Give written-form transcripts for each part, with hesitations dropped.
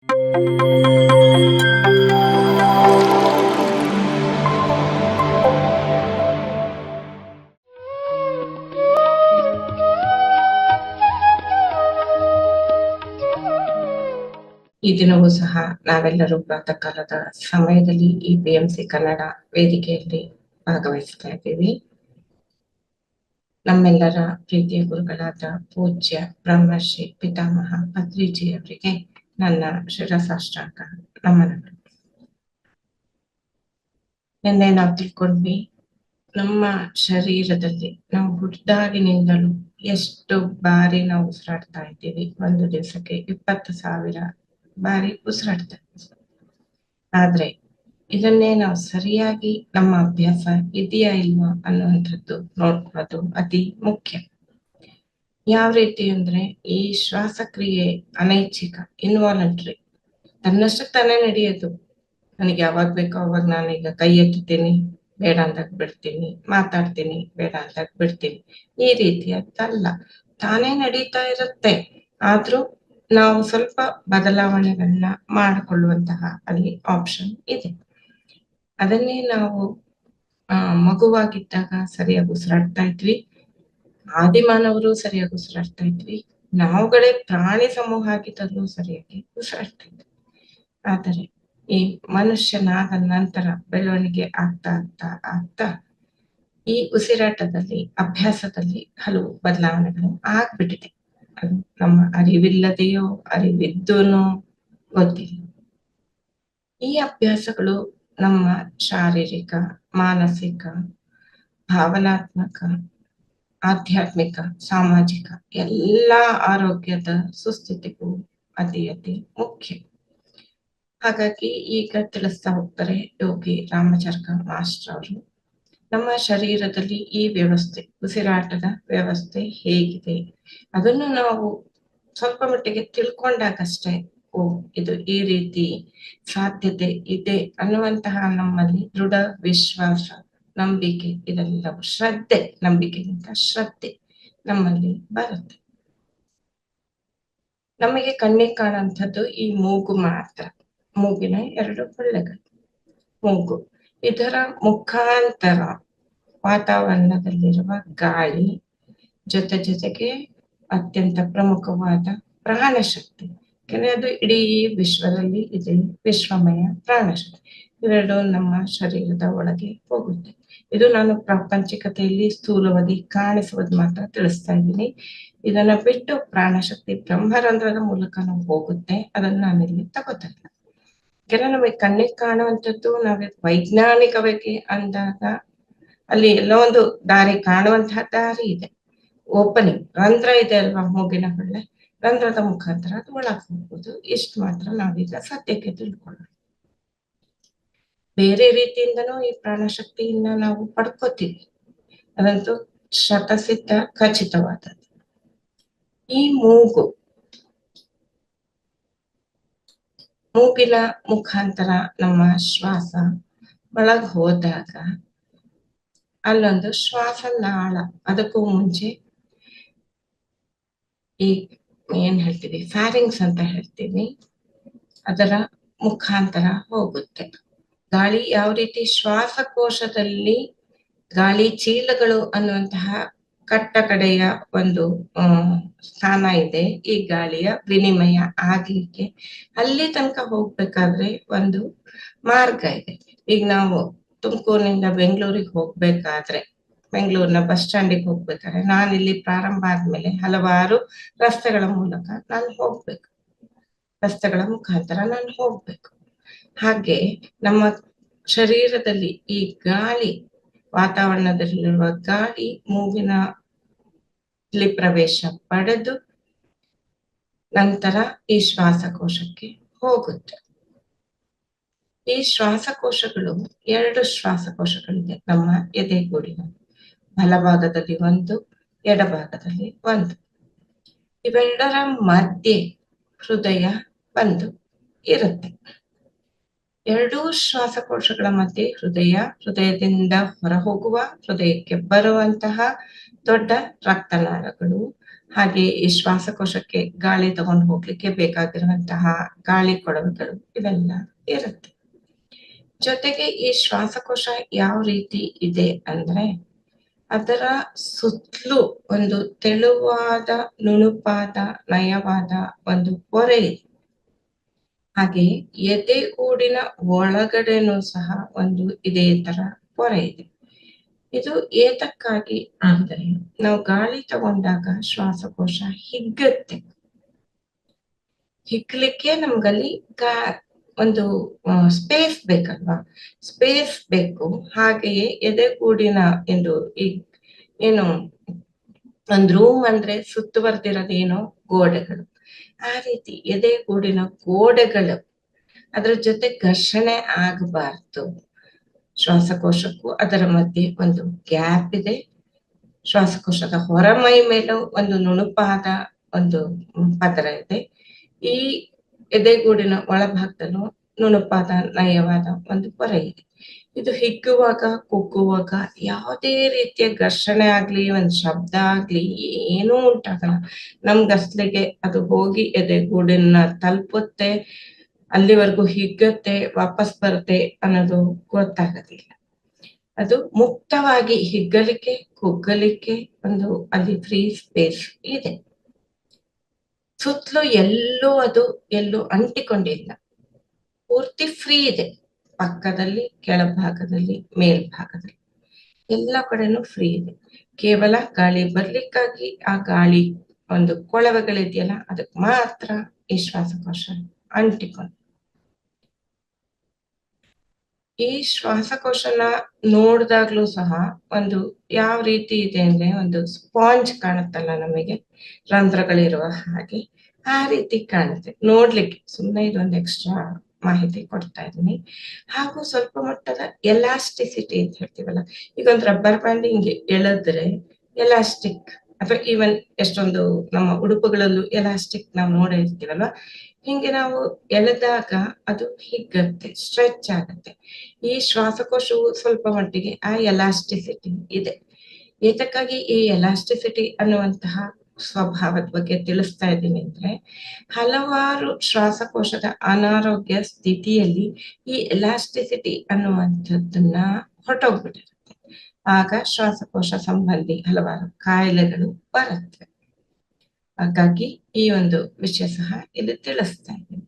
ಈ ದಿನವೂ ಸಹ ನಾವೆಲ್ಲರೂ ಪ್ರಾತಃ ಕಾಲದ ಸಮಯದಲ್ಲಿ ಈ BMC ಕನ್ನಡ ವೇದಿಕೆಯಲ್ಲಿ ಭಾಗವಹಿಸ್ತಾ ಇದ್ದೀವಿ. ನಮ್ಮೆಲ್ಲರ ಪ್ರೀತಿಯ ಗುರುಗಳಾದ ಪೂಜ್ಯ ಬ್ರಹ್ಮಶ್ರೀ ಪಿತಾಮಹ ಪತ್ರಿಜಿಯವರಿಗೆ ನನ್ನ ಶಿರಸಾಷ್ಟಾಂಗ ನಮನಗಳು. ನಿನ್ನೆ ನಾವು ತಿಳ್ಕೊಂಡ್ವಿ, ನಮ್ಮ ಶರೀರದಲ್ಲಿ ನಾವು ಹುಟ್ಟಿದಾಗಿನಿಂದಲೂ ಎಷ್ಟು ಬಾರಿ ನಾವು ಉಸಿರಾಡ್ತಾ ಇದ್ದೀವಿ. ಒಂದು ದಿವಸಕ್ಕೆ 20,000 ಬಾರಿ ಉಸಿರಾಡ್ತಾ ಇದ್ದೀವಿ. ಆದ್ರೆ ಇದನ್ನೇ ನಾವು ಸರಿಯಾಗಿ ನಮ್ಮ ಅಭ್ಯಾಸ ಇದೆಯಾ ಇಲ್ವಾ ಅನ್ನುವಂಥದ್ದು ನೋಡ್ಕೊಳ್ಳೋದು ಅತಿ ಮುಖ್ಯ. ಯಾವ ರೀತಿ ಅಂದ್ರೆ, ಈ ಶ್ವಾಸಕ್ರಿಯೆ ಅನೈಚ್ಛಿಕ, ಇನ್ವಾಲಂಟ್ರಿ, ತನ್ನಷ್ಟು ತಾನೇ ನಡೆಯೋದು. ನನಗೆ ಯಾವಾಗ ಬೇಕೋ ಅವಾಗ ನಾನೀಗ ಕೈ ಎತ್ತುತ್ತೀನಿ, ಬೇಡ ಅಂದಾಗ ಬಿಡ್ತೀನಿ, ಮಾತಾಡ್ತೀನಿ, ಬೇಡ ಅಂದಾಗ ಬಿಡ್ತೀನಿ. ಈ ರೀತಿಯದ್ದಲ್ಲ, ತಾನೇ ನಡೀತಾ ಇರುತ್ತೆ. ಆದ್ರೂ ನಾವು ಸ್ವಲ್ಪ ಬದಲಾವಣೆಗಳನ್ನ ಮಾಡಿಕೊಳ್ಳುವಂತಹ ಅಲ್ಲಿ ಆಪ್ಷನ್ ಇದೆ. ಅದನ್ನೇ ನಾವು ಮಗುವಾಗಿದ್ದಾಗ ಸರಿಯಾಗಿ ಉಸಿರಾಡ್ತಾ ಇದ್ವಿ, ಆದಿಮಾನವರು ಸರಿಯಾಗಿ ಉಸಿರಾಡ್ತಾ ಇದ್ವಿ, ನಾವುಗಳೇ ಪ್ರಾಣಿ ಸಮೂಹ ಆಗಿದ್ದಾಗಲೂ ಸರಿಯಾಗಿ ಉಸಿರಾಡ್ತಾ ಇದ್ವಿ. ಆದರೆ ಈ ಮನುಷ್ಯನಾದ ನಂತರ ಬೆಳವಣಿಗೆ ಆಗ್ತಾ ಆಗ್ತಾ ಆಗ್ತಾ ಈ ಉಸಿರಾಟದಲ್ಲಿ, ಅಭ್ಯಾಸದಲ್ಲಿ ಹಲವು ಬದಲಾವಣೆಗಳು ಆಗ್ಬಿಟ್ಟಿದೆ. ಅದು ನಮ್ಮ ಅರಿವಿಲ್ಲದೆಯೋ ಅರಿವಿದ್ದೂನೋ ಗೊತ್ತಿಲ್ಲ. ಈ ಅಭ್ಯಾಸಗಳು ನಮ್ಮ ಶಾರೀರಿಕ, ಮಾನಸಿಕ, ಭಾವನಾತ್ಮಕ, ಆಧ್ಯಾತ್ಮಿಕ, ಸಾಮಾಜಿಕ ಎಲ್ಲಾ ಆರೋಗ್ಯದ ಸುಸ್ಥಿತಿಗೂ ಅತಿ ಅತಿ ಮುಖ್ಯ. ಹಾಗಾಗಿ ಈಗ ತಿಳಿಸ್ತಾ ಹೋಗ್ತಾರೆ ಯೋಗಿ ರಾಮಚರ್ಕ ಮಾಸ್ಟರ್ ಅವರು, ನಮ್ಮ ಶರೀರದಲ್ಲಿ ಈ ವ್ಯವಸ್ಥೆ, ಉಸಿರಾಟದ ವ್ಯವಸ್ಥೆ ಹೇಗಿದೆ ಅದನ್ನು ನಾವು ಸ್ವಲ್ಪ ಮಟ್ಟಿಗೆ ತಿಳ್ಕೊಂಡಾಗಷ್ಟೇ, ಓ ಇದು ಈ ರೀತಿ ಸಾಧ್ಯತೆ ಇದೆ ಅನ್ನುವಂತಹ ನಮ್ಮಲ್ಲಿ ದೃಢ ವಿಶ್ವಾಸ, ನಂಬಿಕೆ, ಇದೆಲ್ಲವೂ ಶ್ರದ್ಧೆ, ನಂಬಿಕೆಗಿಂತ ಶ್ರದ್ಧೆ ನಮ್ಮಲ್ಲಿ ಬರುತ್ತೆ. ನಮಗೆ ಕಣ್ಣಿಗೆ ಕಾಣುವಂಥದ್ದು ಈ ಮೂಗು ಮಾತ್ರ, ಮೂಗಿನ 2 ಹೊಳ್ಳೆಗಳು. ಮೂಗು, ಇದರ ಮುಖಾಂತರ ವಾತಾವರಣದಲ್ಲಿರುವ ಗಾಳಿ ಜೊತೆಗೆ ಅತ್ಯಂತ ಪ್ರಮುಖವಾದ ಪ್ರಾಣಶಕ್ತಿ, ಯಾಕಂದ್ರೆ ಅದು ಇಡೀ ವಿಶ್ವದಲ್ಲಿ ಇದೆ, ವಿಶ್ವಮಯ ಪ್ರಾಣಶಕ್ತಿ, ಇವೆರಡು ನಮ್ಮ ಶರೀರದ ಒಳಗೆ ಹೋಗುತ್ತೆ. ಇದು ನಾನು ಪ್ರಾಪಂಚಿಕತೆಯಲ್ಲಿ ಸ್ಥೂಲವಾಗಿ ಕಾಣಿಸುವುದು ಮಾತ್ರ ತಿಳಿಸ್ತಾ ಇದ್ದೀನಿ. ಇದನ್ನ ಬಿಟ್ಟು ಪ್ರಾಣಶಕ್ತಿ ಬ್ರಹ್ಮರಂಧ್ರದ ಮೂಲಕ ನಾವು ಹೋಗುತ್ತೆ, ಅದನ್ನ ನಾನಿಲ್ಲಿ ತಗೋತಾ ಇಲ್ಲ. ಯಾಕಂದ್ರೆ ನಮಗೆ ಕಣ್ಣಿಗೆ ಕಾಣುವಂಥದ್ದು ನಾವೇ ವೈಜ್ಞಾನಿಕವಾಗಿ ಅಂದಾಗ ಅಲ್ಲಿ ಎಲ್ಲೋ ಒಂದು ದಾರಿ, ಕಾಣುವಂತಹ ದಾರಿ ಇದೆ, ಓಪನಿಂಗ್, ರಂಧ್ರ ಇದೆ ಅಲ್ವಾ, ಮೂಗಿನ ಹೊಳ್ಳೆ, ರಂಧ್ರದ ಮುಖಾಂತರ ಅದು ಒಳಗೆ ಹೋಗ್ಬೋದು. ಇಷ್ಟು ಮಾತ್ರ ನಾವೀಗ ಸದ್ಯಕ್ಕೆ ತಿಳ್ಕೊಳ್ಳೋಣ. ಬೇರೆ ರೀತಿಯಿಂದನೂ ಈ ಪ್ರಾಣಶಕ್ತಿಯನ್ನ ನಾವು ಪಡ್ಕೋತೀವಿ, ಅದಂತೂ ಶತಸಿದ್ಧ ಖಚಿತವಾದದ್ದು. ಈ ಮೂಗಿನ ಮುಖಾಂತರ ನಮ್ಮ ಶ್ವಾಸ ಒಳಗ್ ಹೋದಾಗ ಅಲ್ಲೊಂದು ಶ್ವಾಸನಾಳ, ಅದಕ್ಕೂ ಮುಂಚೆ ಈ ಏನ್ ಹೇಳ್ತೀವಿ ಫ್ಯಾರಿಂಗ್ಸ್ ಅಂತ ಹೇಳ್ತೀವಿ, ಅದರ ಮುಖಾಂತರ ಹೋಗುತ್ತೆ ಗಾಳಿ. ಯಾವ ರೀತಿ ಶ್ವಾಸಕೋಶದಲ್ಲಿ ಗಾಳಿ ಚೀಲಗಳು ಅನ್ನುವಂತಹ ಕಟ್ಟ ಕಡೆಯ ಒಂದು ಸ್ಥಾನ ಇದೆ, ಈ ಗಾಳಿಯ ವಿನಿಮಯ ಆಗ್ಲಿಕ್ಕೆ ಅಲ್ಲಿ ತನಕ ಹೋಗ್ಬೇಕಾದ್ರೆ ಒಂದು ಮಾರ್ಗ ಇದೆ. ಈಗ ನಾವು ತುಮಕೂರಿನಿಂದ ಬೆಂಗಳೂರಿಗೆ ಹೋಗ್ಬೇಕಾದ್ರೆ, ಬೆಂಗಳೂರಿನ ಬಸ್ ಸ್ಟ್ಯಾಂಡಿಗೆ ಹೋಗ್ಬೇಕಾದ್ರೆ, ನಾನಿಲ್ಲಿ ಪ್ರಾರಂಭ ಆದ್ಮೇಲೆ ಹಲವಾರು ರಸ್ತೆಗಳ ಮೂಲಕ ನಾನು ಹೋಗ್ಬೇಕು, ರಸ್ತೆಗಳ ಮುಖಾಂತರ ನಾನು ಹೋಗ್ಬೇಕು. ಹಾಗೆ ನಮ್ಮ ಶರೀರದಲ್ಲಿ ಈ ಗಾಳಿ, ವಾತಾವರಣದಲ್ಲಿರುವ ಗಾಳಿ ಮೂಗಿನಲ್ಲಿ ಪ್ರವೇಶ ಪಡೆದು ನಂತರ ಈ ಶ್ವಾಸಕೋಶಕ್ಕೆ ಹೋಗುತ್ತೆ. ಈ ಶ್ವಾಸಕೋಶಗಳು 2 ಶ್ವಾಸಕೋಶಗಳಿದೆ ನಮ್ಮ ಎದೆಗೂಡಿನ, ಬಲಭಾಗದಲ್ಲಿ 1, ಎಡಭಾಗದಲ್ಲಿ 1. ಇವೆರಡರ ಮಧ್ಯೆ ಹೃದಯ ಒಂದು ಇರುತ್ತೆ. 2 ಶ್ವಾಸಕೋಶಗಳ ಮಧ್ಯೆ ಹೃದಯ, ಹೃದಯದಿಂದ ಹೊರ ಹೋಗುವ, ಹೃದಯಕ್ಕೆ ಬರುವಂತಹ ದೊಡ್ಡ ರಕ್ತನಾಳಗಳು, ಹಾಗೆ ಈ ಶ್ವಾಸಕೋಶಕ್ಕೆ ಗಾಳಿ ತಗೊಂಡು ಹೋಗ್ಲಿಕ್ಕೆ ಬೇಕಾಗಿರುವಂತಹ ಗಾಳಿ ಕೊಳವೆಗಳು ಇವೆಲ್ಲ ಇರುತ್ತೆ. ಜೊತೆಗೆ ಈ ಶ್ವಾಸಕೋಶ ಯಾವ ರೀತಿ ಇದೆ ಅಂದ್ರೆ ಅದರ ಸುತ್ತಲೂ ಒಂದು ತೆಳುವಾದ ನುಣುಪಾದ ನಯವಾದ ಒಂದು ಪೊರೆ ಇದೆ. ಹಾಗೆ ಎದೆಗೂಡಿನ ಒಳಗಡೆನೂ ಸಹ ಒಂದು ಇದೇ ತರ ಪೊರೆ ಇದೆ. ಇದು ಏತಕ್ಕಾಗಿ ಅಂದ್ರೆ ನಾವು ಗಾಳಿ ತಗೊಂಡಾಗ ಶ್ವಾಸಕೋಶ ಹಿಗ್ಗುತ್ತೆ. ಹಿಗ್ಲಿಕ್ಕೆ ನಮ್ಗಲ್ಲಿ ಒಂದು ಸ್ಪೇಸ್ ಬೇಕಲ್ವಾ, ಸ್ಪೇಸ್ ಬೇಕು. ಹಾಗೆಯೇ ಎದೆಗೂಡಿನ ಎಂದು ಈಗ ಏನು ಒಂದ್ ರೂಮ್ ಅಂದ್ರೆ ಸುತ್ತುವರೆದಿರೋದೇನೋ ಗೋಡೆಗಳು, ಆ ರೀತಿ ಎದೆಗೂಡಿನ ಗೋಡೆಗಳು ಅದ್ರ ಜೊತೆ ಘರ್ಷಣೆ ಆಗಬಾರ್ದು. ಶ್ವಾಸಕೋಶಕ್ಕೂ ಅದರ ಮಧ್ಯೆ ಒಂದು ಗ್ಯಾಪ್ ಇದೆ. ಶ್ವಾಸಕೋಶದ ಹೊರಮೈ ಮೇಲೂ ಒಂದು ನುಣುಪಾದ ಒಂದು ಪದರ ಇದೆ. ಈ ಎದೆಗೂಡಿನ ಒಳಭಾಗದಲ್ಲೂ ನುಣುಪಾದ ನಯವಾದ ಒಂದು ಪೊರೆ ಇದೆ. ಇದು ಹಿಗ್ಗುವಾಗ ಕುಗ್ಗುವಾಗ ಯಾವುದೇ ರೀತಿಯ ಘರ್ಷಣೆ ಆಗ್ಲಿ ಒಂದ್ ಶಬ್ದ ಆಗ್ಲಿ ಏನೂ ಉಂಟಾಗಲ್ಲ. ನಮ್ ಗಸ್ಲಿಗೆ ಅದು ಹೋಗಿ ಎದೆಗೂಡನ್ನ ತಲುಪುತ್ತೆ, ಅಲ್ಲಿವರೆಗೂ ಹಿಗ್ಗತ್ತೆ, ವಾಪಸ್ ಬರುತ್ತೆ ಅನ್ನೋದು ಗೊತ್ತಾಗೋದಿಲ್ಲ. ಅದು ಮುಕ್ತವಾಗಿ ಹಿಗ್ಗಲಿಕ್ಕೆ ಕುಗ್ಗಲಿಕ್ಕೆ ಒಂದು ಅಲ್ಲಿ ಫ್ರೀ ಸ್ಪೇಸ್ ಇದೆ. ಸುತ್ತಲೂ ಎಲ್ಲೂ ಅಂಟಿಕೊಂಡಿಲ್ಲ, ಪೂರ್ತಿ ಫ್ರೀ ಇದೆ. ಪಕ್ಕದಲ್ಲಿ, ಕೆಳಭಾಗದಲ್ಲಿ, ಮೇಲ್ಭಾಗದಲ್ಲಿ ಎಲ್ಲ ಕಡೆನೂ ಫ್ರೀ ಇದೆ. ಕೇವಲ ಗಾಳಿ ಬರ್ಲಿಕ್ಕಾಗಿ ಆ ಗಾಳಿ ಒಂದು ಕೊಳವೆಗಳಿದೆಯಲ್ಲ ಅದಕ್ಕೆ ಮಾತ್ರ ಈ ಶ್ವಾಸಕೋಶ ಅಂಟಿಕೊಂಡು. ಈ ಶ್ವಾಸಕೋಶನ ನೋಡಿದಾಗ್ಲೂ ಸಹ ಒಂದು ಯಾವ ರೀತಿ ಇದೆ ಅಂದ್ರೆ ಒಂದು ಸ್ಪಾಂಜ್ ಕಾಣುತ್ತಲ್ಲ ನಮಗೆ, ರಂಧ್ರಗಳಿರುವ ಹಾಗೆ ಆ ರೀತಿ ಕಾಣುತ್ತೆ ನೋಡ್ಲಿಕ್ಕೆ. ಸುಮ್ಮನೆ ಇದೊಂದು ಎಕ್ಸ್ಟ್ರಾ ಮಾಹಿತಿ ಕೊಡ್ತಾ ಇದ್ದೀನಿ. ಹಾಗೂ ಸ್ವಲ್ಪ ಮಟ್ಟದ ಎಲಾಸ್ಟಿಸಿಟಿ ಅಂತ ಹೇಳ್ತೀವಲ್ಲ, ಈಗ ಒಂದು ರಬ್ಬರ್ ಬ್ಯಾಂಡ್ ಹಿಂಗೆ ಎಳೆದ್ರೆ ಎಲಾಸ್ಟಿಕ್, ಅಥವಾ ಈವನ್ ಎಷ್ಟೊಂದು ನಮ್ಮ ಉಡುಪುಗಳಲ್ಲೂ ಎಲಾಸ್ಟಿಕ್ ನಾವು ನೋಡೇ ಇರ್ತೀವಲ್ವ, ಹಿಂಗೆ ನಾವು ಎಳೆದಾಗ ಅದು ಹಿಗ್ಗತ್ತೆ, ಸ್ಟ್ರೆಚ್ ಆಗತ್ತೆ. ಈ ಶ್ವಾಸಕೋಶವು ಸ್ವಲ್ಪ ಮಟ್ಟಿಗೆ ಆ ಎಲಾಸ್ಟಿಸಿಟಿ ಇದೆ. ಏತಕ್ಕಾಗಿ ಈ ಎಲಾಸ್ಟಿಸಿಟಿ ಅನ್ನುವಂತಹ ಸ್ವಭಾವದ ಬಗ್ಗೆ ತಿಳಿಸ್ತಾ ಇದ್ದೀನಿ ಅಂದ್ರೆ, ಹಲವಾರು ಶ್ವಾಸಕೋಶದ ಅನಾರೋಗ್ಯ ಸ್ಥಿತಿಯಲ್ಲಿ ಈ ಎಲಾಸ್ಟಿಸಿಟಿ ಅನ್ನುವಂಥದ್ದನ್ನ ಹೊರಟೋಗ್ಬಿಟ್ಟಿರುತ್ತೆ. ಆಗ ಶ್ವಾಸಕೋಶ ಸಂಬಂಧಿ ಹಲವಾರು ಕಾಯಿಲೆಗಳು ಬರುತ್ತೆ. ಹಾಗಾಗಿ ಈ ಒಂದು ವಿಷಯ ಸಹ ಇಲ್ಲಿ ತಿಳಿಸ್ತಾ ಇದ್ದೀನಿ.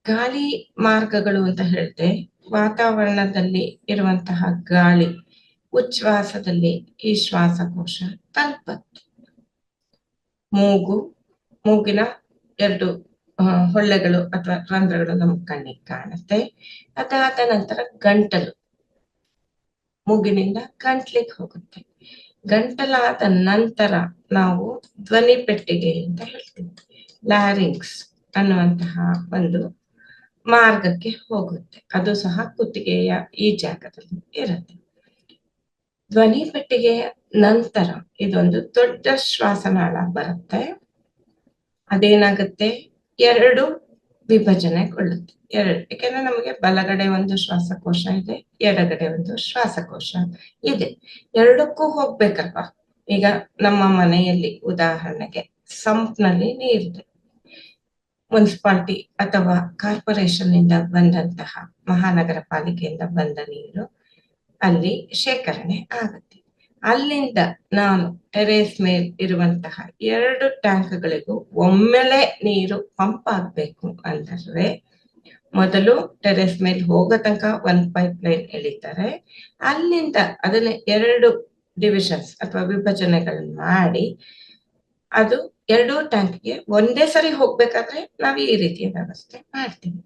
ಗಾಳಿ ಮಾರ್ಗಗಳು ಅಂತ ಹೇಳಿದ್ರೆ ವಾತಾವರಣದಲ್ಲಿ ಇರುವಂತಹ ಗಾಳಿ ಉಚ್ಛ್ವಾಸದಲ್ಲಿ ಈ ಶ್ವಾಸಕೋಶ ತಲುಪತ್ತೆ. ಮೂಗಿನ 2 ಹೊಳ್ಳೆಗಳು ಅಥವಾ ರಂಧ್ರಗಳು ನಮ್ಗೆ ಕಣ್ಣಿಗೆ ಕಾಣುತ್ತೆ. ಅದಾದ ನಂತರ ಗಂಟಲು, ಮೂಗಿನಿಂದ ಗಂಟ್ಲಿಗೆ ಹೋಗುತ್ತೆ. ಗಂಟಲಾದ ನಂತರ ನಾವು ಧ್ವನಿ ಪೆಟ್ಟಿಗೆ ಅಂತ ಹೇಳ್ತೀವಿ, ಲ್ಯಾರಿಂಕ್ಸ್ ಅನ್ನುವಂತಹ ಒಂದು ಮಾರ್ಗಕ್ಕೆ ಹೋಗುತ್ತೆ. ಅದು ಸಹ ಕುತ್ತಿಗೆಯ ಈ ಜಾಗದಲ್ಲಿ ಇರುತ್ತೆ. ಧ್ವನಿ ಪೆಟ್ಟಿಗೆಯ ನಂತರ ಇದೊಂದು ದೊಡ್ಡ ಶ್ವಾಸನಾಳ ಬರುತ್ತೆ. ಅದೇನಾಗುತ್ತೆ, 2 ವಿಭಜನೆಗೊಳ್ಳುತ್ತೆ. ಯಾಕೆಂದ್ರೆ ನಮಗೆ ಬಲಗಡೆ ಒಂದು ಶ್ವಾಸಕೋಶ ಇದೆ, ಎಡಗಡೆ ಒಂದು ಶ್ವಾಸಕೋಶ ಇದೆ. ಎರಡಕ್ಕೂ ಹೋಗ್ಬೇಕಲ್ವಾ. ಈಗ ನಮ್ಮ ಮನೆಯಲ್ಲಿ ಉದಾಹರಣೆಗೆ ಸಂಪ್ನಲ್ಲಿ ನೀರಿದೆ, ಮುನ್ಸಿಪಾಲಿಟಿ ಅಥವಾ ಕಾರ್ಪೊರೇಷನ್ ನಿಂದ ಬಂದಂತಹ, ಮಹಾನಗರ ಪಾಲಿಕೆಯಿಂದ ಬಂದ ನೀರು ಅಲ್ಲಿ ಶೇಖರಣೆ ಆಗುತ್ತೆ. ಅಲ್ಲಿಂದ ನಾನು ಟೆರೇಸ್ ಮೇಲೆ ಇರುವಂತಹ 2 ಟ್ಯಾಂಕ್ಗಳಿಗೂ ಒಮ್ಮೆಲೆ ನೀರು ಪಂಪ್ ಆಗ್ಬೇಕು ಅಂತಂದ್ರೆ ಮೊದಲು ಟೆರೇಸ್ ಮೇಲೆ ಹೋಗೋ ತನಕ ಒಂದು ಪೈಪ್ ಲೈನ್ ಎಳಿತಾರೆ. ಅಲ್ಲಿಂದ ಅದನ್ನ 2 ಡಿವಿಷನ್ಸ್ ಅಥವಾ ವಿಭಜನೆಗಳನ್ನ ಮಾಡಿ ಅದು 2 ಟ್ಯಾಂಕ್ಗೆ ಒಂದೇ ಸರಿ ಹೋಗ್ಬೇಕಾದ್ರೆ ನಾವು ಈ ರೀತಿಯ ವ್ಯವಸ್ಥೆ ಮಾಡ್ತೀವಿ.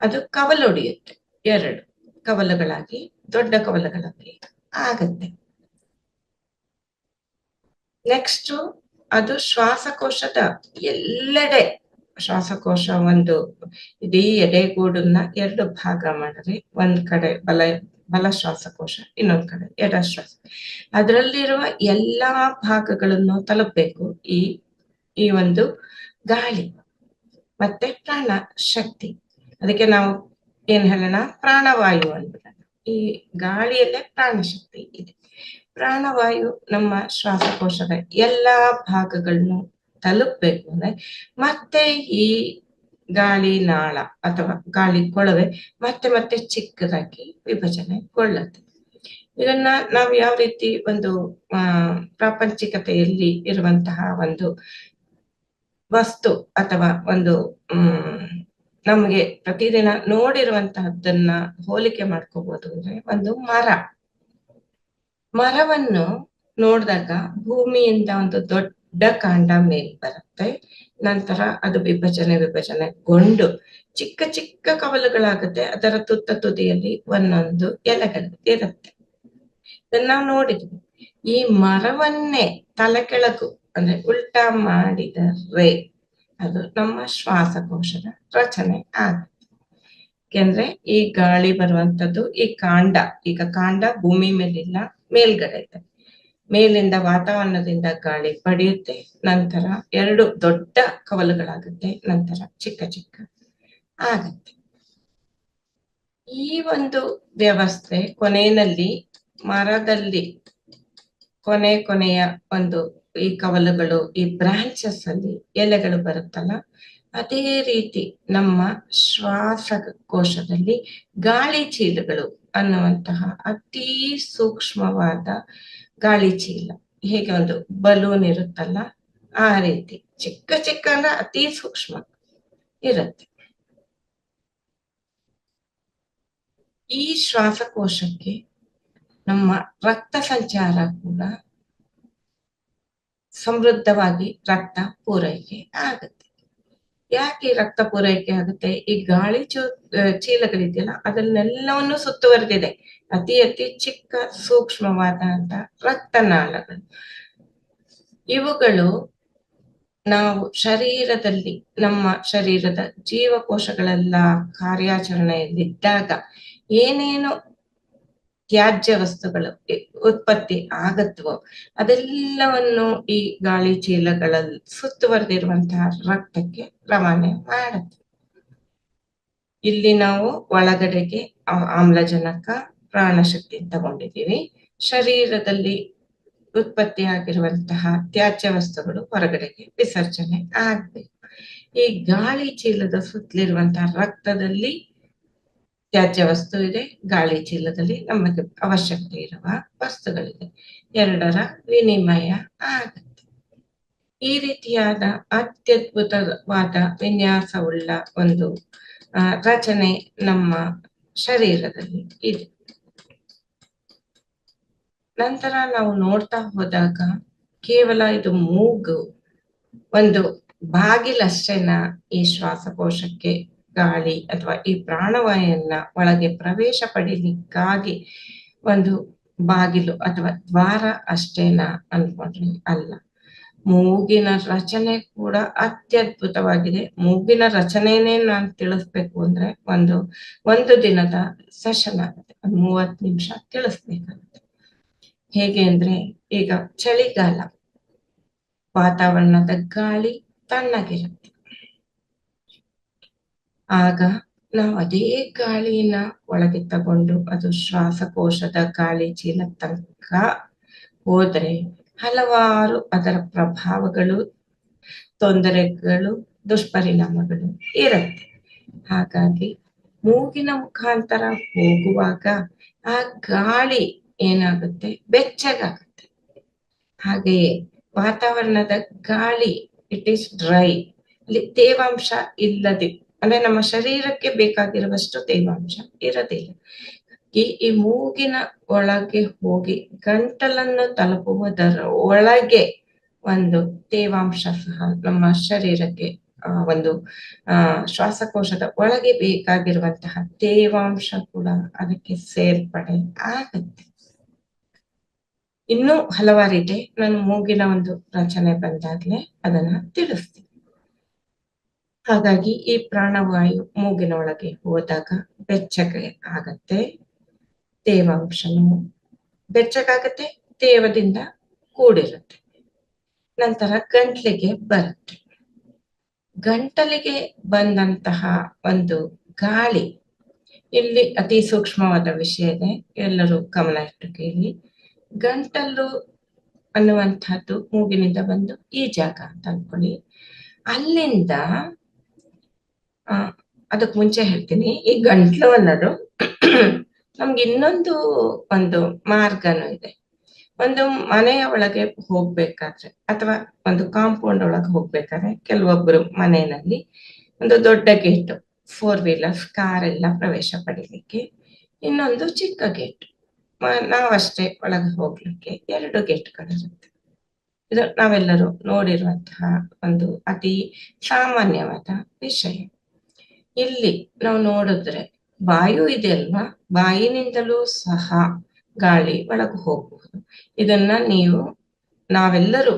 ಅದು ಕವಲೊಡೆಯುತ್ತೆ, 2 ಕವಲುಗಳಾಗಿ, ದೊಡ್ಡ ಕವಲುಗಳಾಗಿ ಆಗತ್ತೆ. ನೆಕ್ಸ್ಟ್ ಅದು ಶ್ವಾಸಕೋಶದ ಎಲ್ಲೆಡೆ, ಶ್ವಾಸಕೋಶ ಒಂದು ಇಡೀ ಎದೆಗೂಡನ್ನ 2 ಭಾಗ ಮಾಡಿದ್ರೆ, ಒಂದ್ ಕಡೆ ಬಲ ಶ್ವಾಸಕೋಶ, ಇನ್ನೊಂದ್ ಕಡೆ ಎಡ ಶ್ವಾಸ. ಅದರಲ್ಲಿರುವ ಎಲ್ಲಾ ಭಾಗಗಳನ್ನು ತಲುಪಬೇಕು ಈ ಒಂದು ಗಾಳಿ ಮತ್ತೆ ಪ್ರಾಣ ಶಕ್ತಿ. ಅದಕ್ಕೆ ನಾವು ಏನ್ ಹೇಳೋಣ, ಪ್ರಾಣವಾಯು ಅಂದ್ಬಿಡೋಣ. ಈ ಗಾಳಿಯಲ್ಲೇ ಪ್ರಾಣ ಶಕ್ತಿ ಇದೆ. ಪ್ರಾಣವಾಯು ನಮ್ಮ ಶ್ವಾಸಕೋಶದ ಎಲ್ಲಾ ಭಾಗಗಳನ್ನು ತಲುಪಬೇಕು ಅಂದ್ರೆ ಮತ್ತೆ ಈ ಗಾಳಿ ನಾಳ ಅಥವಾ ಗಾಳಿ ಕೊಳವೆ ಮತ್ತೆ ಮತ್ತೆ ಚಿಕ್ಕದಾಗಿ ವಿಭಜನೆಗೊಳ್ಳುತ್ತೆ. ಇದನ್ನ ನಾವು ಯಾವ ರೀತಿ ಒಂದು ಪ್ರಾಪಂಚಿಕತೆಯಲ್ಲಿ ಇರುವಂತಹ ಒಂದು ವಸ್ತು ಅಥವಾ ಒಂದು ನಮ್ಗೆ ಪ್ರತಿದಿನ ನೋಡಿರುವಂತಹದ್ದನ್ನ ಹೋಲಿಕೆ ಮಾಡ್ಕೋಬಹುದು ಅಂದ್ರೆ ಒಂದು ಮರವನ್ನು ನೋಡಿದಾಗ ಭೂಮಿಯಿಂದ ಒಂದು ದೊಡ್ಡ ಕಾಂಡ ಮೇಲ್ ಬರುತ್ತೆ. ನಂತರ ಅದು ವಿಭಜನೆಗೊಂಡು ಚಿಕ್ಕ ಚಿಕ್ಕ ಕವಲುಗಳಾಗುತ್ತೆ. ಅದರ ತುದಿಯಲ್ಲಿ ಒಂದೊಂದು ಎಲೆಗಳು ಇರುತ್ತೆ. ಇದನ್ನ ನಾವು ನೋಡಿದ್ವಿ. ಈ ಮರವನ್ನೇ ತಲೆ ಕೆಳಗು ಅಂದ್ರೆ ಉಲ್ಟಾ ಮಾಡಿದರೆ ಅದು ನಮ್ಮ ಶ್ವಾಸಕೋಶದ ರಚನೆ ಆಗುತ್ತೆ. ಯಾಕೆಂದ್ರೆ ಈ ಗಾಳಿ ಬರುವಂತದ್ದು ಈ ಕಾಂಡ, ಈಗ ಕಾಂಡ ಭೂಮಿ ಮೇಲಿಲ್ಲ, ಮೇಲ್ಗಡೆ ಇದೆ. ಮೇಲಿಂದ ವಾತಾವರಣದಿಂದ ಗಾಳಿ ಪಡೆಯುತ್ತೆ, ನಂತರ ಎರಡು ದೊಡ್ಡ ಕವಲುಗಳಾಗುತ್ತೆ, ನಂತರ ಚಿಕ್ಕ ಚಿಕ್ಕ ಆಗತ್ತೆ. ಈ ಒಂದು ವ್ಯವಸ್ಥೆ ಕೊನೆಯಲ್ಲಿ ಮರದಲ್ಲಿ ಕೊನೆಯ ಒಂದು ಈ ಕವಲುಗಳು, ಈ ಬ್ರಾಂಚಸ್ ಅಲ್ಲಿ ಎಲೆಗಳು ಬರುತ್ತಲ್ಲ, ಅದೇ ರೀತಿ ನಮ್ಮ ಶ್ವಾಸಕೋಶದಲ್ಲಿ ಗಾಳಿ ಚೀಲಗಳು ಅನ್ನುವಂತಹ ಅತಿ ಸೂಕ್ಷ್ಮವಾದ ಗಾಳಿ ಚೀಲ, ಹೇಗೆ ಒಂದು ಬಲೂನ್ ಇರುತ್ತಲ್ಲ ಆ ರೀತಿ ಚಿಕ್ಕ ಚಿಕ್ಕ ಅಂದ್ರೆ ಅತಿ ಸೂಕ್ಷ್ಮ ಇರುತ್ತೆ. ಈ ಶ್ವಾಸಕೋಶಕ್ಕೆ ನಮ್ಮ ರಕ್ತ ಸಂಚಾರ ಕೂಡ ಸಮೃದ್ಧವಾಗಿ ರಕ್ತ ಪೂರೈಕೆ ಆಗುತ್ತೆ. ಯಾಕೆ ರಕ್ತ ಪೂರೈಕೆ ಆಗುತ್ತೆ? ಈ ಗಾಳಿ ಚೀಲಗಳಿದೆಯಲ್ಲ ಅದನ್ನೆಲ್ಲವನ್ನು ಸುತ್ತುವರೆದಿದೆ ಅತಿ ಚಿಕ್ಕ ಸೂಕ್ಷ್ಮವಾದಂತ ರಕ್ತನಾಳಗಳು. ಇವುಗಳು ನಾವು ಶರೀರದಲ್ಲಿ ನಮ್ಮ ಶರೀರದ ಜೀವಕೋಶಗಳೆಲ್ಲ ಕಾರ್ಯಾಚರಣೆಯಲ್ಲಿದ್ದಾಗ ಏನೇನು ತ್ಯಾಜ್ಯ ವಸ್ತುಗಳು ಉತ್ಪತ್ತಿ ಆಗತ್ವೋ ಅದೆಲ್ಲವನ್ನು ಈ ಗಾಳಿ ಚೀಲಗಳಲ್ಲಿ ಸುತ್ತುವರೆದಿರುವಂತಹ ರಕ್ತಕ್ಕೆ ರವಾನೆ ಮಾಡುತ್ತೆ. ಇಲ್ಲಿ ನಾವು ಒಳಗಡೆಗೆ ಆಮ್ಲಜನಕ ಪ್ರಾಣಶಕ್ತಿ ತಗೊಂಡಿದ್ದೀವಿ. ಶರೀರದಲ್ಲಿ ಉತ್ಪತ್ತಿಯಾಗಿರುವಂತಹ ತ್ಯಾಜ್ಯ ವಸ್ತುಗಳು ಹೊರಗಡೆಗೆ ವಿಸರ್ಜನೆ ಆಗ್ಬೇಕು. ಈ ಗಾಳಿ ಚೀಲದ ಸುತ್ತಲಿರುವಂತಹ ರಕ್ತದಲ್ಲಿ ತ್ಯಾಜ್ಯ ವಸ್ತು ಇದೆ, ಗಾಳಿ ಚೀಲದಲ್ಲಿ ನಮಗೆ ಅವಶ್ಯಕತೆ ಇರುವ ವಸ್ತುಗಳಿದೆ. ಎರಡರ ವಿನಿಮಯ ಆಗುತ್ತೆ. ಈ ರೀತಿಯಾದ ಅತ್ಯದ್ಭುತವಾದ ವಿನ್ಯಾಸವುಳ್ಳ ಒಂದು ರಚನೆ ನಮ್ಮ ಶರೀರದಲ್ಲಿ ಇದೆ. ನಂತರ ನಾವು ನೋಡ್ತಾ ಹೋದಾಗ ಕೇವಲ ಇದು ಮೂಗು ಒಂದು ಬಾಗಿಲಷ್ಟೇನ ಈ ಶ್ವಾಸಕೋಶಕ್ಕೆ ಗಾಳಿ ಅಥವಾ ಈ ಪ್ರಾಣವಾಯುವನ್ನ ಒಳಗೆ ಪ್ರವೇಶ ಪಡೀಲಿಕ್ಕಾಗಿ ಒಂದು ಬಾಗಿಲು ಅಥವಾ ದ್ವಾರ ಅಷ್ಟೇನಾ ಅನ್ಕೊಂಡ್ರೆ ಅಲ್ಲ. ಮೂಗಿನ ರಚನೆ ಕೂಡ ಅತ್ಯದ್ಭುತವಾಗಿದೆ. ಮೂಗಿನ ರಚನೆನೇ ನಾನು ತಿಳಿಸ್ಬೇಕು ಅಂದ್ರೆ ಒಂದು ದಿನದ ಸೆಷನ್ ಆಗುತ್ತೆ, 30 ನಿಮಿಷ ತಿಳಿಸ್ಬೇಕಾಗುತ್ತೆ. ಹೇಗೆ ಅಂದ್ರೆ, ಈಗ ಚಳಿಗಾಲ, ವಾತಾವರಣದ ಗಾಳಿ ತಣ್ಣಗಿರುತ್ತೆ. ಆಗ ನಾವು ಅದೇ ಗಾಳಿನ ಒಳಗೆ ತಗೊಂಡು ಅದು ಶ್ವಾಸಕೋಶದ ಗಾಳಿ ಚೀಲ ತನಕ ಹೋದ್ರೆ ಹಲವಾರು ಅದರ ಪ್ರಭಾವಗಳು, ತೊಂದರೆಗಳು, ದುಷ್ಪರಿಣಾಮಗಳು ಇರುತ್ತೆ. ಹಾಗಾಗಿ ಮೂಗಿನ ಮುಖಾಂತರ ಹೋಗುವಾಗ ಆ ಗಾಳಿ ಏನಾಗುತ್ತೆ, ಬೆಚ್ಚಗಾಗುತ್ತೆ. ಹಾಗೆಯೇ ವಾತಾವರಣದ ಗಾಳಿ ಇಟ್ ಈಸ್ ಡ್ರೈ, ಇಲ್ಲಿ ತೇವಾಂಶ ಇಲ್ಲದೆ, ಅಂದ್ರೆ ನಮ್ಮ ಶರೀರಕ್ಕೆ ಬೇಕಾಗಿರುವಷ್ಟು ತೇವಾಂಶ ಇರೋದಿಲ್ಲ. ಈ ಮೂಗಿನ ಒಳಗೆ ಹೋಗಿ ಗಂಟಲನ್ನು ತಲುಪುವುದರ ಒಳಗೆ ಒಂದು ತೇವಾಂಶ ಸಹ ನಮ್ಮ ಶರೀರಕ್ಕೆ ಒಂದು ಶ್ವಾಸಕೋಶದ ಒಳಗೆ ಬೇಕಾಗಿರುವಂತಹ ತೇವಾಂಶ ಕೂಡ ಅದಕ್ಕೆ ಸೇರ್ಪಡೆ ಆಗುತ್ತೆ. ಇನ್ನೂ ಹಲವಾರಿದೆ, ನಾನು ಮೂಗಿನ ಒಂದು ರಚನೆ ಬಂದಾಗ್ಲೇ ಅದನ್ನ ತಿಳಿಸ್ತೀನಿ. ಹಾಗಾಗಿ ಈ ಪ್ರಾಣವಾಯು ಮೂಗಿನ ಒಳಗೆ ಹೋದಾಗ ಬೆಚ್ಚಗೆ ಆಗತ್ತೆ, ತೇವಾಂಶನು ಬೆಚ್ಚಗಾಗತ್ತೆ, ತೇವದಿಂದ ಕೂಡಿರುತ್ತೆ. ನಂತರ ಗಂಟ್ಲಿಗೆ ಬರುತ್ತೆ. ಗಂಟಲಿಗೆ ಬಂದಂತಹ ಒಂದು ಗಾಳಿ, ಇಲ್ಲಿ ಅತಿ ಸೂಕ್ಷ್ಮವಾದ ವಿಷಯ ಇದೆ, ಎಲ್ಲರೂ ಗಮನ ಇಟ್ಟು ಕೇಳಿ. ಗಂಟಲು ಅನ್ನುವಂಥದ್ದು ಮೂಗಿನಿಂದ ಬಂದು ಈ ಜಾಗ ಅಂತ ಅನ್ಕೊಳ್ಳಿ. ಅಲ್ಲಿಂದ ಅದಕ್ಕೆ ಮುಂಚೆ ಹೇಳ್ತೀನಿ, ಈ ಗಂಟ್ಲು ಅನ್ನೋದು ನಮ್ಗೆ ಇನ್ನೊಂದು ಒಂದು ಮಾರ್ಗನೂ ಇದೆ. ಒಂದು ಮನೆಯ ಒಳಗೆ ಹೋಗ್ಬೇಕಾದ್ರೆ ಅಥವಾ ಒಂದು ಕಾಂಪೌಂಡ್ ಒಳಗೆ ಹೋಗ್ಬೇಕಾದ್ರೆ ಕೆಲವೊಬ್ರು ಮನೆಯಲ್ಲಿ ಒಂದು ದೊಡ್ಡ ಗೇಟ್, 4 ವೀಲರ್ಸ್ ಕಾರ್ ಎಲ್ಲ ಪ್ರವೇಶ ಪಡೀಲಿಕ್ಕೆ, ಇನ್ನೊಂದು ಚಿಕ್ಕ ಗೇಟ್ ನಾವಷ್ಟೇ ಒಳಗೆ ಹೋಗ್ಲಿಕ್ಕೆ 2 ಗೇಟ್ಗಳಿರುತ್ತೆ. ಇದು ನಾವೆಲ್ಲರೂ ನೋಡಿರುವಂತಹ ಒಂದು ಅತಿ ಸಾಮಾನ್ಯವಾದ ವಿಷಯ. ಇಲ್ಲಿ ನಾವು ನೋಡಿದ್ರೆ ವಾಯು ಇದೆ ಅಲ್ವಾ, ಬಾಯಿನಿಂದಲೂ ಸಹ ಗಾಳಿ ಒಳಗೆ ಹೋಗಬಹುದು. ಇದನ್ನ ನಾವೆಲ್ಲರೂ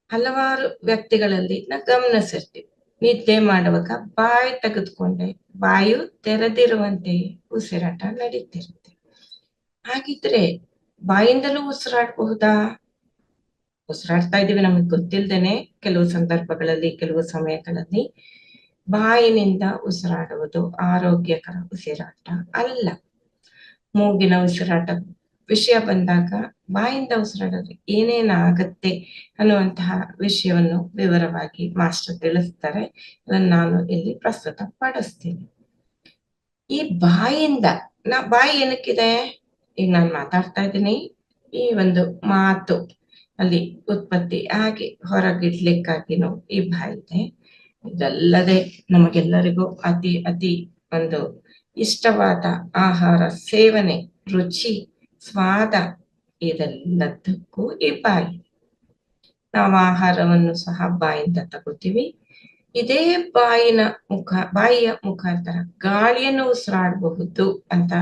ಹಲವಾರು ವ್ಯಕ್ತಿಗಳಲ್ಲಿ ಗಮನಿಸಿರ್ತೀವಿ. ನಿದ್ದೆ ಮಾಡುವಾಗ ಬಾಯಿ ತೆಗೆದುಕೊಂಡೆ ವಾಯು ತೆರೆದಿರುವಂತೆಯೇ ಉಸಿರಾಟ ನಡೀತಿರುತ್ತೆ. ಹಾಗಿದ್ರೆ ಬಾಯಿಂದಲೂ ಉಸಿರಾಡಬಹುದಾ? ಉಸಿರಾಡ್ತಾ ಇದೀವಿ ನಮಗೆ ಗೊತ್ತಿಲ್ದೇನೆ ಕೆಲವು ಸಂದರ್ಭಗಳಲ್ಲಿ, ಕೆಲವು ಸಮಯಗಳಲ್ಲಿ. ಬಾಯಿನಿಂದ ಉಸಿರಾಡುವುದು ಆರೋಗ್ಯಕರ ಉಸಿರಾಟ ಅಲ್ಲ. ಮೂಗಿನ ಉಸಿರಾಟ ವಿಷಯ ಬಂದಾಗ ಬಾಯಿಂದ ಉಸಿರಾಡಿದ್ರೆ ಏನೇನಾಗತ್ತೆ ಅನ್ನುವಂತಹ ವಿಷಯವನ್ನು ವಿವರವಾಗಿ ಮಾಸ್ಟರ್ ತಿಳಿಸ್ತಾರೆ. ಅದನ್ನು ನಾನು ಇಲ್ಲಿ ಪ್ರಸ್ತುತ ಪಡಿಸ್ತೀನಿ. ಈ ಬಾಯಿಂದ ಬಾಯಿ ಏನಕ್ಕಿದೆ? ಈಗ ನಾನು ಮಾತಾಡ್ತಾ ಇದ್ದೀನಿ, ಈ ಒಂದು ಮಾತು ಅಲ್ಲಿ ಉತ್ಪತ್ತಿ ಆಗಿ ಹೊರಗಿಡ್ಲಿಕ್ಕಾಗಿನೂ ಈ ಬಾಯಿ ಇದೆ. ಇದಲ್ಲದೆ ನಮಗೆಲ್ಲರಿಗೂ ಅತಿ ಅತಿ ಒಂದು ಇಷ್ಟವಾದ ಆಹಾರ ಸೇವನೆ, ರುಚಿ, ಸ್ವಾದ, ಇದೆಲ್ಲದಕ್ಕೂ ಈ ಬಾಯಿ. ನಾವು ಆಹಾರವನ್ನು ಸಹ ಬಾಯಿಂದ ತಗೋತೀವಿ. ಇದೇ ಬಾಯಿಯ ಮುಖಾಂತರ ಗಾಳಿಯನ್ನು ಉಸಿರಾಡಬಹುದು ಅಂತ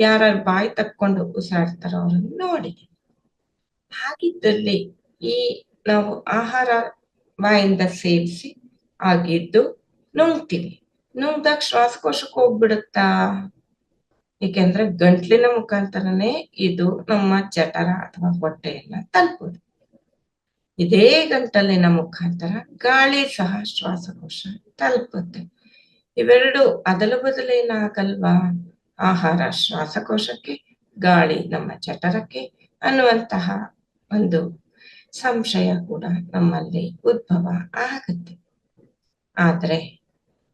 ಯಾರು ಬಾಯಿ ತಕ್ಕೊಂಡು ಉಸಿರಾಡ್ತಾರೋ ಅವರನ್ನು ನೋಡಿ. ಹಾಗಿದ್ದಲ್ಲಿ ಈ ನಾವು ಆಹಾರ ಬಾಯಿಂದ ಸೇವಿಸಿ ಆಗಿದ್ದು ನುಂಗ್ತೀವಿ. ನುಂಗ್ದಾಗ ಶ್ವಾಸಕೋಶಕ್ಕೆ ಹೋಗ್ಬಿಡುತ್ತಾ? ಏಕೆಂದ್ರೆ ಗಂಟ್ಲಿನ ಮುಖಾಂತರನೇ ಇದು ನಮ್ಮ ಜಠರ ಅಥವಾ ಹೊಟ್ಟೆಯನ್ನ ತಲುಪುದು. ಇದೇ ಗಂಟಲಿನ ಮುಖಾಂತರ ಗಾಳಿ ಸಹ ಶ್ವಾಸಕೋಶ ತಲುಪುತ್ತೆ. ಇವೆರಡು ಅದಲು ಬದಲೇನಾಗಲ್ವಾ? ಆಹಾರ ಶ್ವಾಸಕೋಶಕ್ಕೆ, ಗಾಳಿ ನಮ್ಮ ಜಠರಕ್ಕೆ ಅನ್ನುವಂತಹ ಒಂದು ಸಂಶಯ ಕೂಡ ನಮ್ಮಲ್ಲಿ ಉದ್ಭವ ಆಗುತ್ತೆ. ಆದ್ರೆ